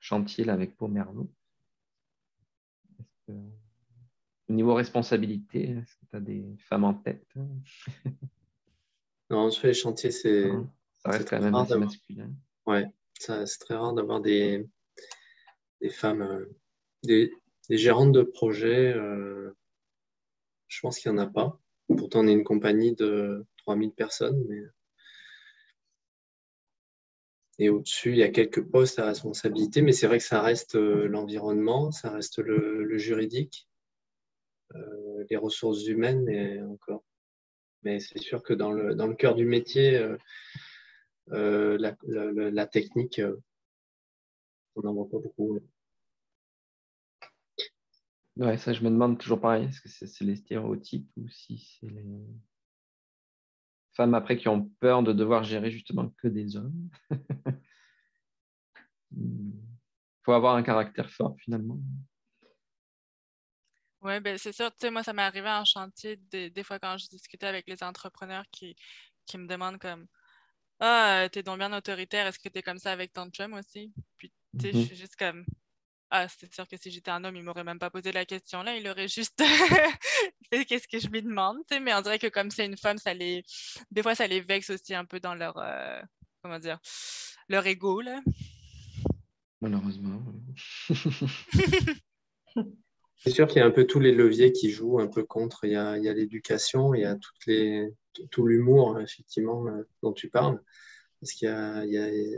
chantier là, avec Pau Merlot. Au niveau responsabilité, est-ce que tu as des femmes en tête? Non, sur les chantiers, Non, ça reste quand très même rare assez d'avoir. masculin. Ouais, c'est très rare d'avoir des femmes, des gérantes de projet. Je pense qu'il n'y en a pas. Pourtant, on est une compagnie de 3000 personnes. Et au-dessus, il y a quelques postes à responsabilité, mais c'est vrai que ça reste l'environnement, ça reste le juridique, les ressources humaines, mais encore. Mais c'est sûr que dans le cœur du métier, la technique, on n'en voit pas beaucoup. Ouais, ça, je me demande toujours pareil, est-ce que c'est les stéréotypes ou si c'est les femmes après qui ont peur de devoir gérer justement que des hommes. Il faut avoir un caractère fort finalement. Oui, ben c'est sûr. Tu sais, moi, ça m'est arrivé en chantier des fois quand je discutais avec les entrepreneurs qui me demandent comme Ah, t'es donc bien autoritaire, est-ce que t'es comme ça avec ton chum aussi? Puis, tu sais, je suis juste comme Ah, c'est sûr que si j'étais un homme, il m'aurait même pas posé la question là, il aurait juste fait qu'est-ce que je lui demande, tu sais, mais on dirait que comme c'est une femme, des fois, ça les vexe aussi un peu dans leur, comment dire, leur ego, là. Malheureusement. C'est sûr qu'il y a un peu tous les leviers qui jouent un peu contre. Il y a l'éducation, il y a tout l'humour, effectivement, dont tu parles. Parce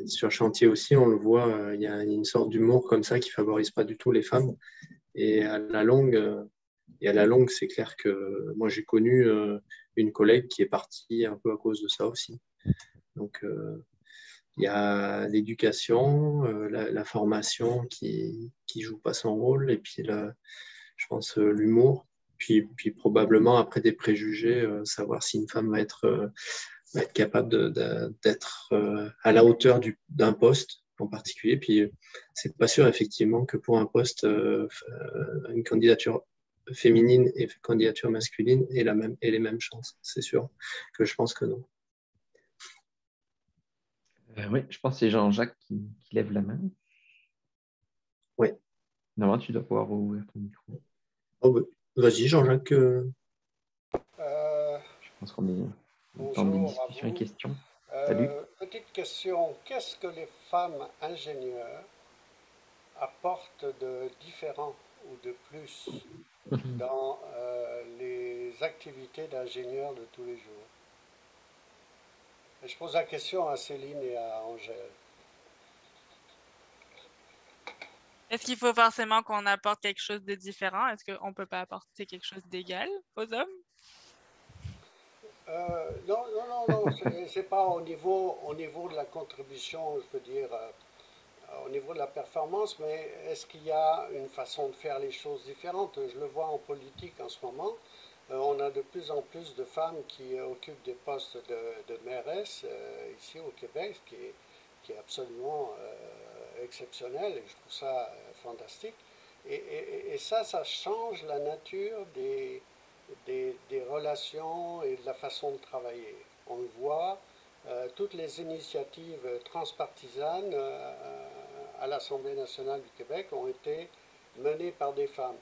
sur chantier aussi, on le voit, il y a une sorte d'humour comme ça qui favorise pas du tout les femmes. Et à la longue, c'est clair que moi, j'ai connu une collègue qui est partie un peu à cause de ça aussi. Donc, il y a l'éducation, la formation qui joue pas son rôle, et puis je pense l'humour, puis probablement après des préjugés, savoir si une femme va être capable d'être à la hauteur d'un poste en particulier. Puis c'est pas sûr effectivement que pour un poste, une candidature féminine et une candidature masculine aient les mêmes chances. C'est sûr que je pense que non. Oui, je pense que c'est Jean-Jacques qui lève la main. Oui. Normalement, tu dois pouvoir ouvrir ton micro. Oh, bah, vas-y, Jean-Jacques. Je pense qu'on est en temps de Bonjour à discussion et vous. questions. Salut. Petite question, qu'est-ce que les femmes ingénieurs apportent de différent ou de plus dans les activités d'ingénieurs de tous les jours? Et je pose la question à Céline et à Angèle. Est-ce qu'il faut forcément qu'on apporte quelque chose de différent? Est-ce qu'on ne peut pas apporter quelque chose d'égal aux hommes? Non, c'est pas au niveau de la contribution, je veux dire, au niveau de la performance, mais est-ce qu'il y a une façon de faire les choses différentes? Je le vois en politique en ce moment. On a de plus en plus de femmes qui occupent des postes de mairesse ici au Québec, ce qui est absolument exceptionnel et je trouve ça fantastique. Et ça change la nature des relations et de la façon de travailler. On le voit, toutes les initiatives transpartisanes à l'Assemblée nationale du Québec ont été menées par des femmes.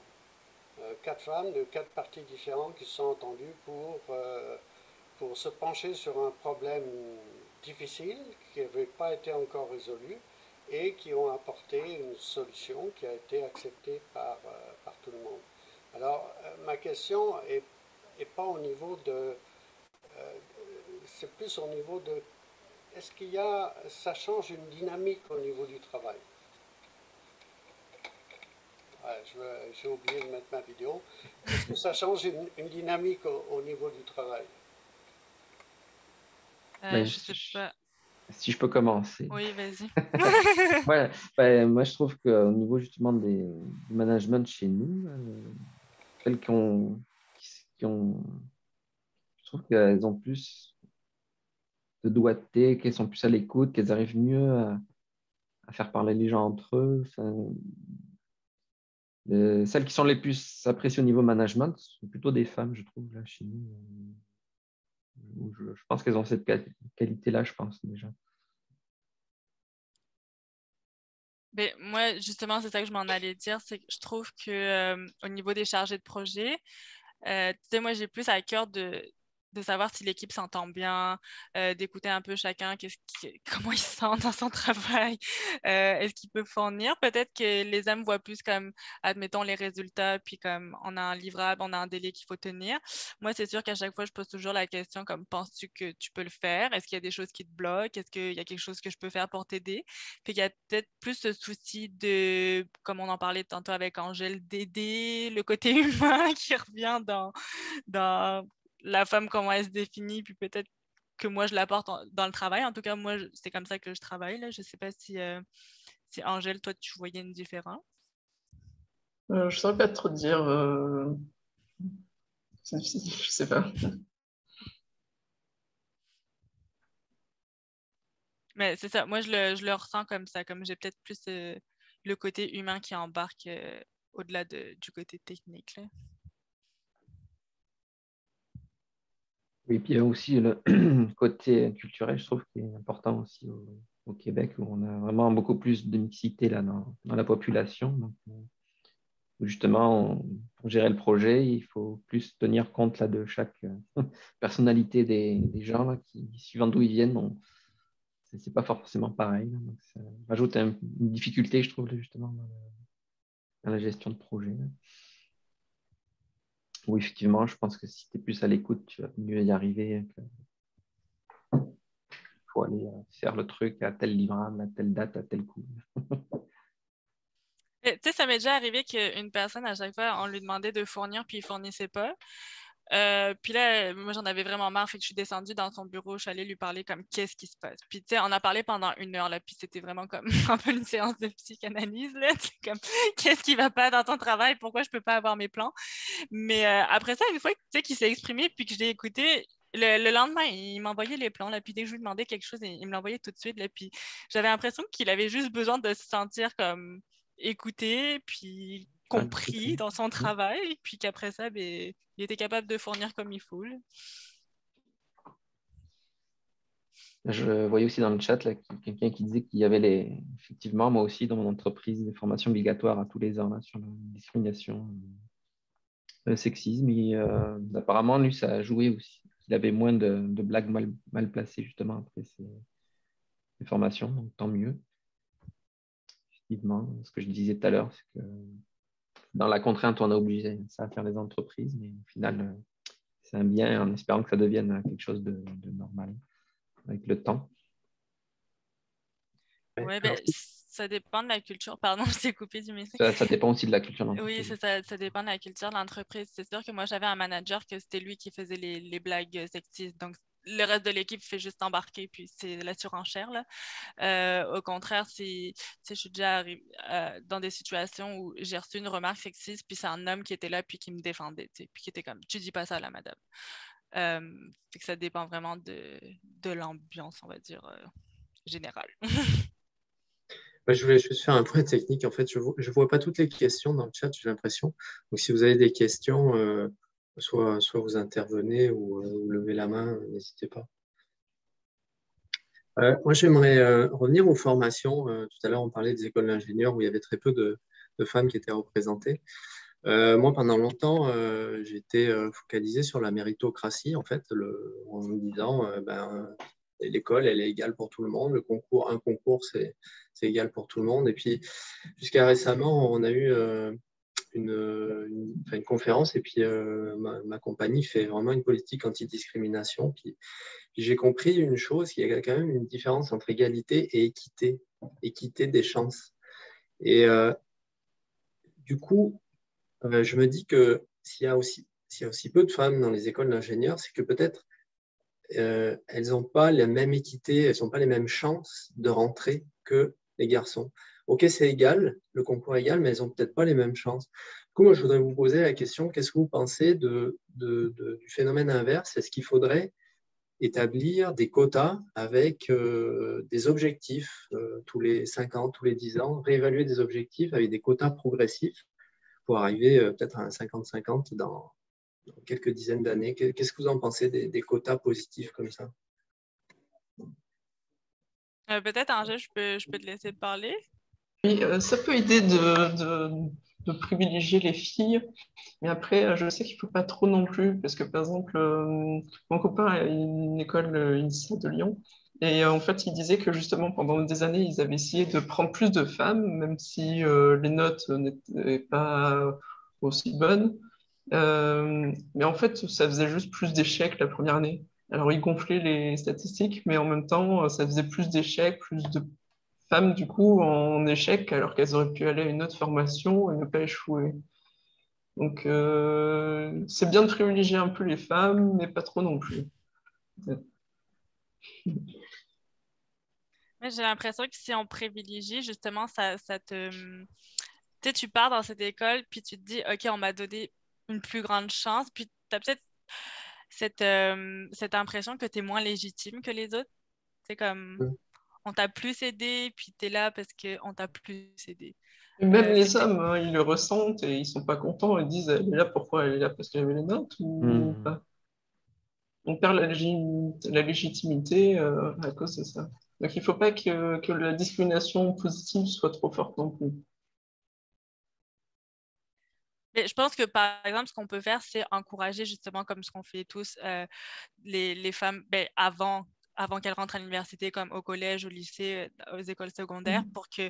4 femmes de 4 partis différents qui se sont entendues pour se pencher sur un problème difficile qui n'avait pas été encore résolu et qui ont apporté une solution qui a été acceptée par tout le monde. Alors, ma question est pas au niveau c'est plus au niveau de, est-ce ça change une dynamique au niveau du travail? Ouais, j'ai oublié de mettre ma vidéo. Est-ce que ça change une dynamique au niveau du travail? Je sais pas. Si je peux commencer. Oui, vas-y. Ouais, moi, je trouve qu'au niveau justement du management chez nous, celles je trouve qu'elles ont plus de doigté, qu'elles sont plus à l'écoute, qu'elles arrivent mieux à faire parler les gens entre eux. Enfin, celles qui sont les plus appréciées au niveau management sont plutôt des femmes, je trouve, là, chez nous. Je pense qu'elles ont cette qualité-là, je pense, déjà. Mais moi, justement, c'est ça que je m'en allais dire, c'est que je trouve que au niveau des chargés de projet, tu sais, moi, j'ai plus à cœur de savoir si l'équipe s'entend bien, d'écouter un peu chacun, comment il se sent dans son travail, est-ce qu'il peut fournir. Peut-être que les hommes voient plus comme, admettons, les résultats, puis comme on a un livrable, on a un délai qu'il faut tenir. Moi, c'est sûr qu'à chaque fois, je pose toujours la question comme, penses-tu que tu peux le faire? Est-ce qu'il y a des choses qui te bloquent? Est-ce qu'il y a quelque chose que je peux faire pour t'aider? Puis il y a peut-être plus ce souci de, comme on en parlait tantôt avec Angèle, d'aider le côté humain qui revient dans la femme, comment elle se définit, puis peut-être que moi, je l'apporte dans le travail. En tout cas, moi, c'est comme ça que je travaille. Là. Je ne sais pas si Angèle, toi, tu voyais une différence. Je ne saurais pas trop dire. C'est difficile, je ne sais pas. Mais c'est ça, moi, je le ressens comme ça, comme j'ai peut-être plus le côté humain qui embarque au-delà du côté technique. Là. Oui, puis il y a aussi le côté culturel, je trouve, qui est important aussi au Québec, où on a vraiment beaucoup plus de mixité là, dans la population. Donc, où justement, pour gérer le projet, il faut plus tenir compte là, de chaque personnalité des gens là, qui, suivant d'où ils viennent, c'est pas forcément pareil. Là. Donc, ça rajoute une difficulté, je trouve, là, justement, dans la gestion de projet. Là. Oui, effectivement, je pense que si tu es plus à l'écoute, tu vas mieux y arriver. Il faut aller faire le truc à tel livrable, à telle date, à tel coup. Tu sais, ça m'est déjà arrivé qu'une personne, à chaque fois, on lui demandait de fournir, puis il fournissait pas. Puis là, moi, j'en avais vraiment marre, fait que je suis descendue dans son bureau, je suis allée lui parler comme qu'est-ce qui se passe. Puis tu sais, on a parlé pendant 1 heure, là, puis c'était vraiment comme un peu une séance de psychanalyse, là. C'est comme qu'est-ce qui va pas dans ton travail, pourquoi je peux pas avoir mes plans. Mais après ça, une fois tu sais, qu'il s'est exprimé, puis que je l'ai écouté, le lendemain, il m'envoyait les plans, là, puis dès que je lui demandais quelque chose, il me l'envoyait tout de suite, là, puis j'avais l'impression qu'il avait juste besoin de se sentir comme écouté, puis compris dans son travail, puis qu'après ça, ben, il était capable de fournir comme il faut, là. Je voyais aussi dans le chat là, quelqu'un qui disait qu'il y avait effectivement, moi aussi, dans mon entreprise, des formations obligatoires à tous les ans là, sur la discrimination, le sexisme. Et apparemment, lui, ça a joué aussi. Il avait moins de blagues mal placées, justement, après ces formations, donc tant mieux. Effectivement, ce que je disais tout à l'heure, c'est que dans la contrainte, on a obligé ça à faire les entreprises, mais au final, c'est un bien en espérant que ça devienne quelque chose de normal avec le temps. Ouais, ben, ça dépend de la culture. Pardon, je t'ai coupé du message. Ça dépend aussi de la culture Oui, d'entreprise. ça dépend de la culture de l'entreprise. C'est sûr que moi, j'avais un manager que c'était lui qui faisait les blagues sexistes. Donc, le reste de l'équipe fait juste embarquer, puis c'est la surenchère, là. Au contraire, tu sais, je suis déjà arrivée dans des situations où j'ai reçu une remarque sexiste, puis c'est un homme qui était là, puis qui me défendait, tu sais, puis qui était comme, tu dis pas ça à la madame. Fait que ça dépend vraiment de l'ambiance, on va dire, générale. Je voulais juste faire un point technique. En fait, je ne vois pas toutes les questions dans le chat, j'ai l'impression. Donc, si vous avez des questions, soit vous intervenez ou vous levez la main, n'hésitez pas. Moi, j'aimerais revenir aux formations. Tout à l'heure, on parlait des écoles d'ingénieurs où il y avait très peu de femmes qui étaient représentées. Moi, pendant longtemps, j'étais focalisé sur la méritocratie, en fait, en me disant, l'école, elle est égale pour tout le monde. Un concours, c'est égal pour tout le monde. Et puis, jusqu'à récemment, on a eu une conférence et puis ma compagnie fait vraiment une politique anti-discrimination. Puis j'ai compris une chose, qu'il y a quand même une différence entre égalité et équité des chances. Et du coup, je me dis que s'il y a aussi peu de femmes dans les écoles d'ingénieurs, c'est que peut-être elles n'ont pas la même équité, elles n'ont pas les mêmes chances de rentrer que les garçons. Ok, c'est égal, le concours est égal, mais elles n'ont peut-être pas les mêmes chances. Du coup, moi, je voudrais vous poser la question, qu'est-ce que vous pensez du phénomène inverse? Est-ce qu'il faudrait établir des quotas avec des objectifs tous les 5 ans, tous les 10 ans, réévaluer des objectifs avec des quotas progressifs pour arriver peut-être à un 50-50 dans quelques dizaines d'années. Qu'est-ce que vous en pensez des quotas positifs comme ça? Peut-être, Angèle, je peux te laisser parler. Oui, ça peut aider de privilégier les filles, mais après, je sais qu'il ne faut pas trop non plus, parce que par exemple, mon copain a une école INSA de Lyon, et en fait, il disait que justement, pendant des années, ils avaient essayé de prendre plus de femmes, même si les notes n'étaient pas aussi bonnes. Mais en fait, ça faisait juste plus d'échecs la première année. Alors, ils gonflaient les statistiques, mais en même temps, ça faisait plus d'échecs, plus de femmes, du coup, en échec, alors qu'elles auraient pu aller à une autre formation et ne pas échouer. Donc, c'est bien de privilégier un peu les femmes, mais pas trop non plus. Mais j'ai l'impression que si on privilégie, justement, ça te... Tu sais, tu pars dans cette école, puis tu te dis, OK, on m'a donné une plus grande chance, puis tu as peut-être cette impression que tu es moins légitime que les autres. C'est comme, on t'a plus aidé, puis tu es là parce qu'on t'a plus aidé. Et même les hommes, hein, ils le ressentent et ils sont pas contents. Ils disent, elle est là, pourquoi elle est là? Parce qu'elle avait les notes ou pas? On perd la légitimité à cause de ça. Donc, il ne faut pas que la discrimination positive soit trop forte non plus. Mais je pense que, par exemple, ce qu'on peut faire, c'est encourager justement, comme ce qu'on fait tous, les femmes, avant avant qu'elles rentrent à l'université, comme au collège, au lycée, aux écoles secondaires, pour que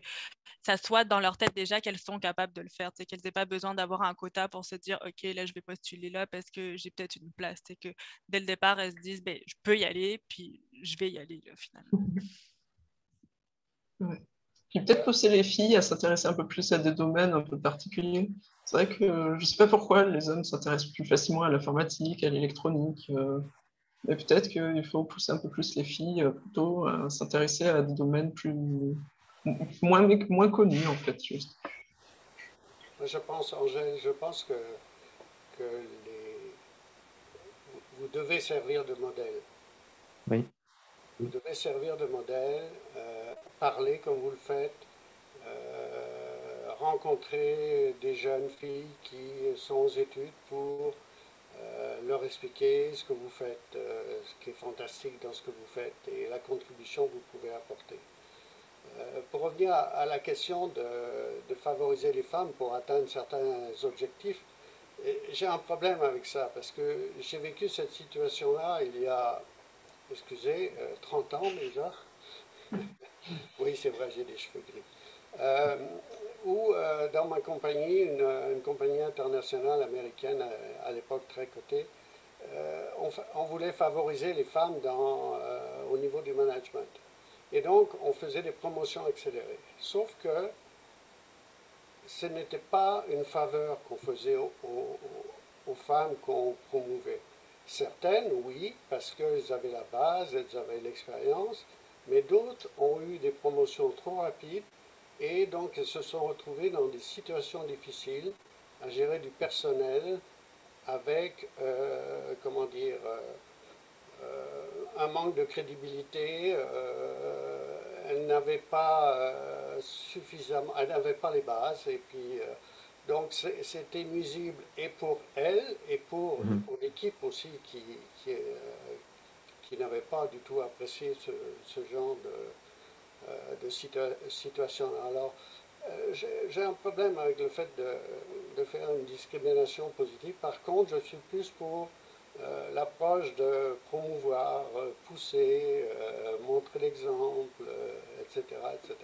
ça soit dans leur tête déjà qu'elles sont capables de le faire, qu'elles n'aient pas besoin d'avoir un quota pour se dire, OK, là, je vais postuler là parce que j'ai peut-être une place. C'est que dès le départ, elles se disent, ben, je peux y aller, puis je vais y aller, là, finalement. Ouais. Puis peut-être pousser les filles à s'intéresser un peu plus à des domaines un peu particuliers. C'est vrai que je ne sais pas pourquoi les hommes s'intéressent plus facilement à l'informatique, à l'électronique, mais peut-être qu'il faut pousser un peu plus les filles plutôt à s'intéresser à des domaines moins connus en fait. Juste. Je pense, Angèle, je pense que vous devez servir de modèle. Oui. Vous devez servir de modèle, parler comme vous le faites, rencontrer des jeunes filles qui sont aux études pour leur expliquer ce que vous faites, ce qui est fantastique dans ce que vous faites et la contribution que vous pouvez apporter. Pour revenir à la question de favoriser les femmes pour atteindre certains objectifs, j'ai un problème avec ça parce que j'ai vécu cette situation-là il y a, excusez, 30 ans déjà. Oui, c'est vrai, j'ai des cheveux gris. Euh, Où dans ma compagnie, une compagnie internationale américaine à l'époque très cotée, on voulait favoriser les femmes au niveau du management. Et donc, on faisait des promotions accélérées. Sauf que ce n'était pas une faveur qu'on faisait aux femmes qu'on promouvait. Certaines, oui, parce qu'elles avaient la base, elles avaient l'expérience, mais d'autres ont eu des promotions trop rapides et donc elles se sont retrouvées dans des situations difficiles à gérer du personnel avec, comment dire, un manque de crédibilité. Elle n'avait pas suffisamment, elle n'avait pas les bases et puis donc c'était nuisible et pour elle et pour l'équipe aussi qui n'avait pas du tout apprécié ce genre de situation. Alors j'ai un problème avec le fait de faire une discrimination positive. Par contre, je suis plus pour l'approche de promouvoir, pousser, montrer l'exemple, etc., etc.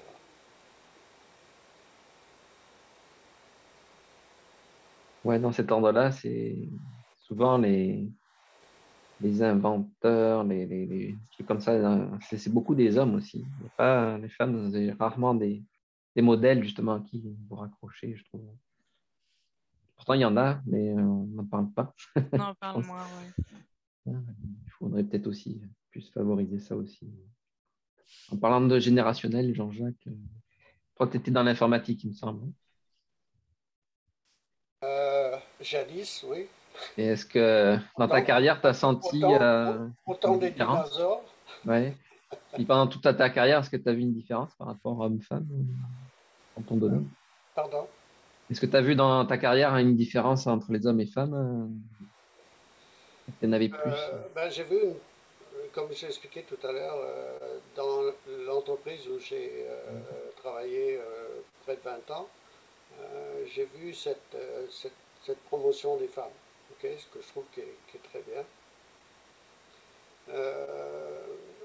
Ouais, dans cet ordre-là, c'est souvent les inventeurs, les trucs comme ça. C'est beaucoup des hommes aussi. Il y a pas, les femmes, c'est rarement des modèles justement à qui vous raccrocher, je trouve. Pourtant, il y en a, mais on n'en parle pas. Non, Je pense. parle-moi, ouais. Il faudrait peut-être aussi plus favoriser ça aussi. En parlant de générationnel, Jean-Jacques, toi, tu étais dans l'informatique, il me semble. Jadis, oui. Et est-ce que dans ta Autant, carrière, tu as senti autant une des différence? dinosaures. Ouais. Puis pendant toute ta carrière, est-ce que tu as vu une différence par rapport à homme-femme dans ton domaine? Pardon. Est-ce que tu as vu dans ta carrière une différence entre les hommes et femmes? Tu en avais plus? Ben, j'ai vu, comme j'ai expliqué tout à l'heure, dans l'entreprise où j'ai travaillé près de 20 ans, j'ai vu cette promotion des femmes, okay, ce que je trouve qui est très bien.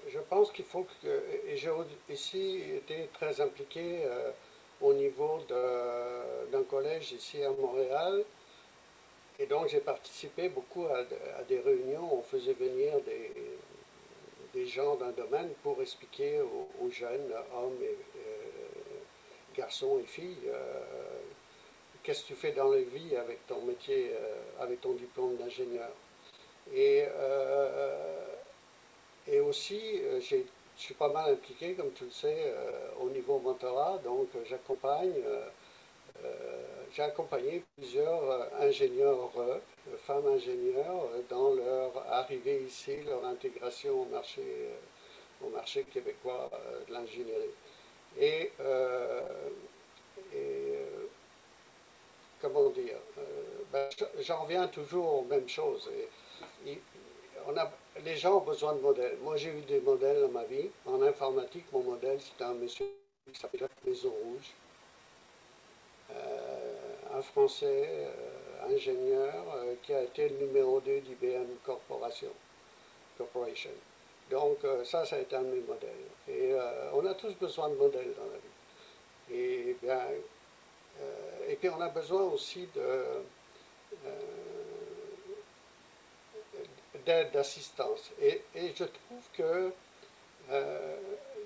Je pense qu'il faut que, et j'ai ici été très impliqué au niveau d'un collège ici à Montréal, et donc j'ai participé beaucoup à des réunions où on faisait venir des gens d'un domaine pour expliquer aux jeunes, hommes et garçons et filles, qu'est-ce que tu fais dans la vie avec ton métier, avec ton diplôme d'ingénieur. Et, et aussi, je suis pas mal impliqué, comme tu le sais, au niveau mentorat, donc j'ai accompagné plusieurs ingénieurs, femmes ingénieurs, dans leur arrivée ici, leur intégration au marché québécois de l'ingénierie. Et, comment dire, ben, j'en reviens toujours aux mêmes choses. Les gens ont besoin de modèles. Moi, j'ai eu des modèles dans ma vie. En informatique, mon modèle, c'était un monsieur qui s'appelait Maison Rouge, un Français, ingénieur, qui a été le numéro 2 d'IBM Corporation. Donc ça a été un de mes modèles. Et on a tous besoin de modèles dans la vie. Et, bien, et puis on a besoin aussi d'aide, d'assistance. Et je trouve que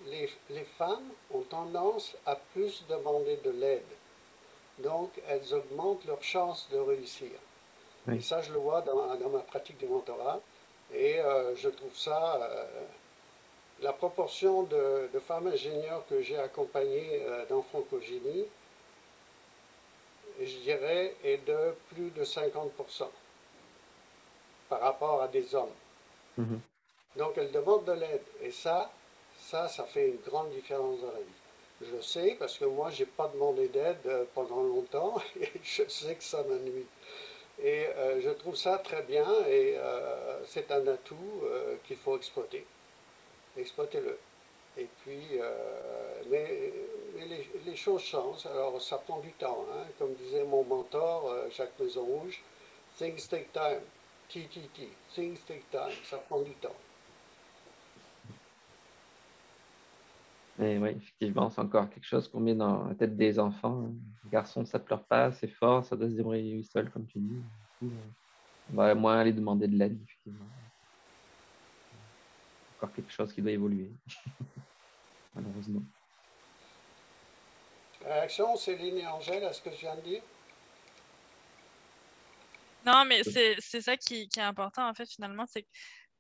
les femmes ont tendance à plus demander de l'aide. Donc, elles augmentent leurs chances de réussir. Oui. Et ça, je le vois dans ma pratique du mentorat. Et je trouve ça, la proportion de femmes ingénieurs que j'ai accompagnées dans Francogénie, je dirais, est de plus de 50% par rapport à des hommes. Mhm. Donc, elles demandent de l'aide. Et ça fait une grande différence dans la vie. Je sais, parce que moi, je n'ai pas demandé d'aide pendant longtemps, et je sais que ça m'ennuie. Et je trouve ça très bien, et c'est un atout qu'il faut exploiter. Exploitez-le. Et puis, mais les choses changent, alors ça prend du temps. Hein. Comme disait mon mentor, Jacques Maison Rouge, things take time. TTT, things take time, ça prend du temps. Et oui, effectivement, c'est encore quelque chose qu'on met dans la tête des enfants. Hein. Les garçons, ça ne pleure pas, c'est fort, ça doit se débrouiller seul, comme tu dis. Du coup, on va moins aller demander de l'aide, effectivement. Encore quelque chose qui doit évoluer, malheureusement. Réaction, Céline et Angèle, à ce que je viens de dire? Non, mais c'est ça qui est important, en fait, finalement, c'est que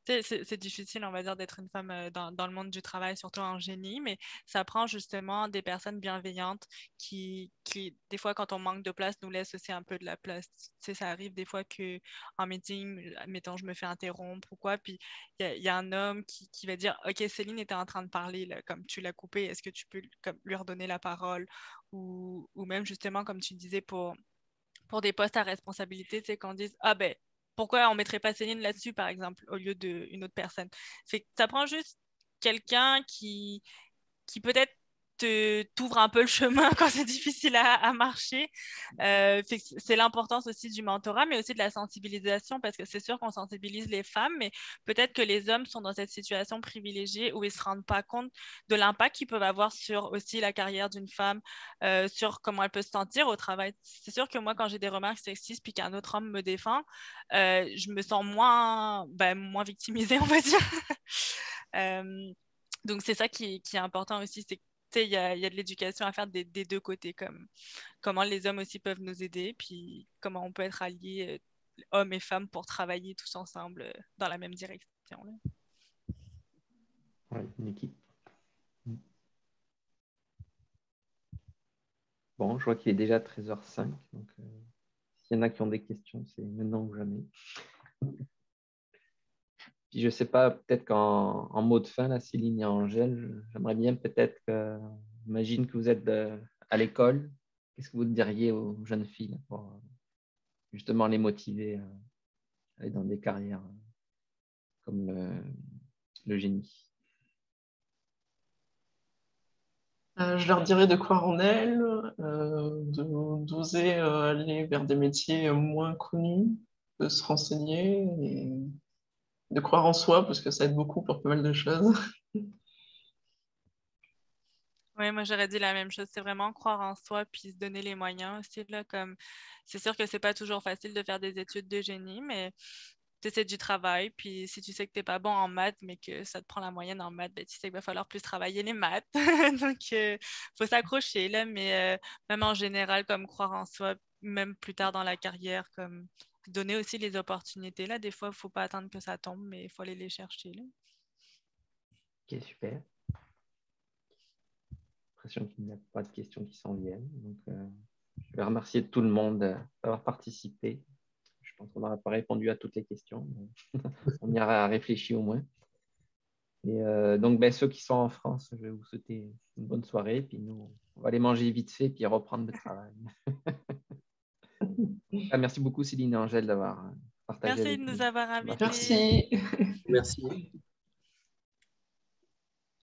c'est difficile, on va dire, d'être une femme dans le monde du travail, surtout en génie, mais ça prend justement des personnes bienveillantes qui, des fois, quand on manque de place, nous laissent aussi un peu de la place. Tu sais, ça arrive des fois qu'en meeting, mettons, je me fais interrompre ou quoi, puis il y a un homme qui va dire, OK, Céline était en train de parler, là, comme tu l'as coupé, est-ce que tu peux lui redonner la parole? Ou même, justement, comme tu disais, pour des postes à responsabilité, tu sais, qu'on dise, ah ben, pourquoi on ne mettrait pas Céline là-dessus, par exemple, au lieu d'une autre personne. Fait que ça prend juste quelqu'un qui peut-être t'ouvre un peu le chemin quand c'est difficile à marcher. C'est l'importance aussi du mentorat, mais aussi de la sensibilisation, parce que c'est sûr qu'on sensibilise les femmes, mais peut-être que les hommes sont dans cette situation privilégiée où ils ne se rendent pas compte de l'impact qu'ils peuvent avoir sur aussi la carrière d'une femme, sur comment elle peut se sentir au travail. C'est sûr que moi, quand j'ai des remarques sexistes puis qu'un autre homme me défend, je me sens moins victimisée, on va dire. Donc, c'est ça qui est important aussi, c'est il y a de l'éducation à faire des deux côtés, comme comment les hommes aussi peuvent nous aider, puis comment on peut être alliés, hommes et femmes, pour travailler tous ensemble dans la même direction. Là. Ouais, une équipe. Bon, je vois qu'il est déjà 13h05, donc s'il y en a qui ont des questions, c'est maintenant ou jamais. Puis je ne sais pas, peut-être qu'en mot de fin, là, Céline et Angèle, j'aimerais bien peut-être imagine que vous êtes à l'école. Qu'est-ce que vous diriez aux jeunes filles pour justement les motiver à aller dans des carrières comme le génie? Je leur dirais de croire en elles, d'oser aller vers des métiers moins connus, de se renseigner et de croire en soi parce que ça aide beaucoup pour pas mal de choses. Oui, moi j'aurais dit la même chose. C'est vraiment croire en soi puis se donner les moyens aussi. Là, comme c'est sûr que c'est pas toujours facile de faire des études de génie, mais c'est du travail. Puis si tu sais que tu n'es pas bon en maths, mais que ça te prend la moyenne en maths, ben, tu sais qu'il va falloir plus travailler les maths. Donc, faut s'accrocher là, mais même en général, comme croire en soi, même plus tard dans la carrière, comme donner aussi les opportunités. Là, des fois, il ne faut pas attendre que ça tombe, mais il faut aller les chercher. Là. Ok, super. J'ai l'impression qu'il n'y a pas de questions qui s'en viennent. Donc, je vais remercier tout le monde d'avoir participé. Je pense qu'on n'aura pas répondu à toutes les questions, mais on y aura réfléchi au moins. Et donc, ceux qui sont en France, je vais vous souhaiter une bonne soirée. Puis nous, on va aller manger vite fait puis reprendre le travail. Merci beaucoup, Céline et Angèle, d'avoir partagé Merci avec de nous. nous avoir invités. Merci. Merci.